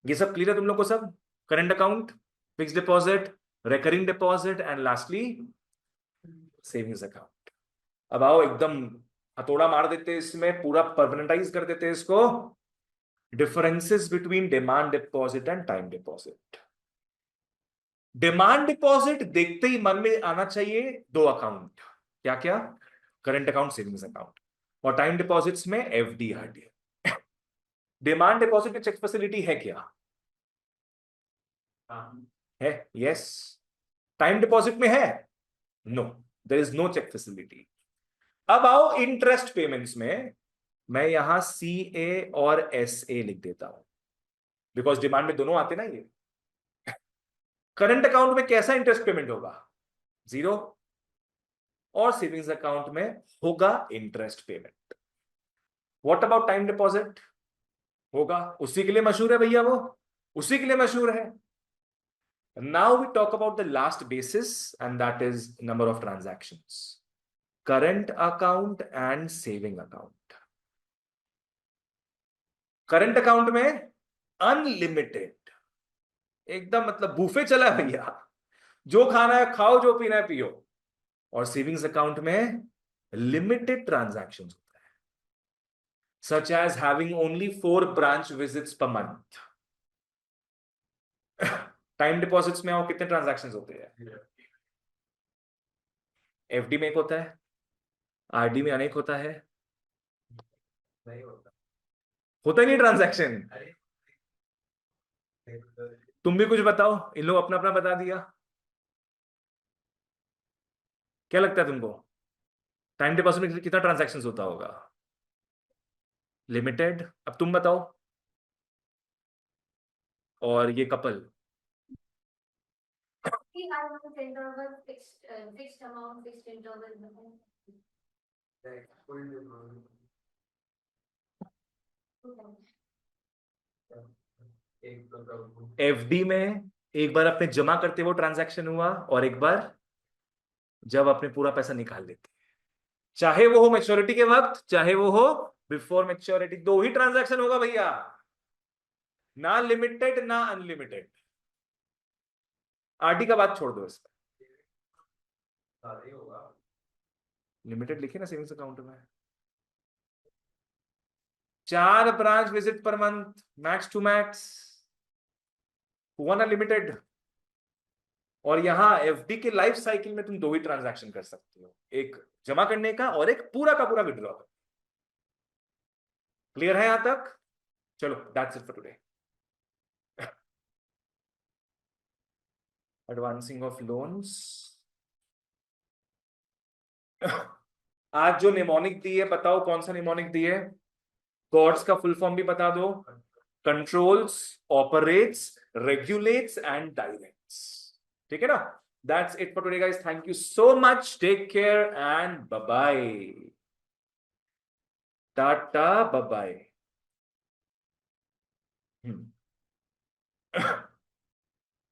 ये सब क्लियर है तुम लोग को सब, current account, fix deposit, recurring deposit, and lastly savings account. अब आओ एकदम हथौड़ा मार देते हैं इसमें, पूरा परमानेंटाइज कर देते हैं इसको, differences between demand deposit and time deposit. Demand deposit देखते ही मन में आना चाहिए दो अकाउंट, क्या क्या? Current account, savings account. और टाइम डिपॉजिट्स में एफडी, आरडी। डिमांड डिपॉजिट में चेक फैसिलिटी है क्या? है, यस। टाइम डिपॉजिट में है? No, there is no cheque facility. अब आओ इंटरेस्ट पेमेंट्स में, मैं यहां सी ए और एस ए लिख देता हूं, बिकॉज डिमांड में दोनों आते ना ये। करंट अकाउंट में कैसा इंटरेस्ट पेमेंट होगा? जीरो। और सेविंग्स अकाउंट में होगा interest payment. What about time deposit? होगा, उसी के लिए मशहूर है भैया वो, उसी के लिए मशहूर है। Now we talk about the last basis and that is number of transactions. Current account and saving account. Current account में अनलिमिटेड, एकदम मतलब बूफे चला है भैया, जो खाना है खाओ, जो पीना है पियो। और सेविंग्स अकाउंट में लिमिटेड ट्रांजैक्शंस होता है, such as having only 4 branch visits per month. Time deposits में आओ, कितने ट्रांजैक्शंस होते हैं? एफडी में एक होता है, आरडी में अनेक होता है। नहीं होता। होता ही नहीं ट्रांजैक्शन। अरे तुम भी कुछ बताओ, इन लोग अपना अपना बता दिया। क्या लगता है तुमको, टाइम डिपॉजिट में कितना ट्रांजैक्शंस होता होगा? लिमिटेड। अब तुम बताओ। और ये couple, Fixed amount, fixed interval. कोई नहीं। एक तो एफडी में एक बार अपने जमा करते वो ट्रांजैक्शन हुआ, और एक बार जब अपने पूरा पैसा निकाल लेते, चाहे वो हो मैच्योरिटी के वक्त, चाहे वो हो बिफोर मैच्योरिटी, दो ही ट्रांजैक्शन होगा भैया, ना लिमिटेड ना अनलिमिटेड। आरडी का बात छोड़ दो, इसका ज्यादा ही होगा। लिमिटेड लिखे ना सेविंग्स अकाउंट में। 4 branch visit per month, max to max, हुआ ना लिमिटेड। और यहां एफडी के लाइफ साइकिल में तुम दो ही ट्रांजैक्शन कर सकते हो, एक जमा करने का और एक पूरा का पूरा विड्रॉ। क्लियर है यहां तक? चलो, that's it for today. Advancing of loans. आज जो निमोनिक दी है, बताओ कौन सा निमोनिक दी है? गॉड्स का फुल फॉर्म भी बता दो। Controls, operates, regulates and directs. ठीक है ना? That's it for today guys, thank you so much, take care and bye bye. Tata, bye bye.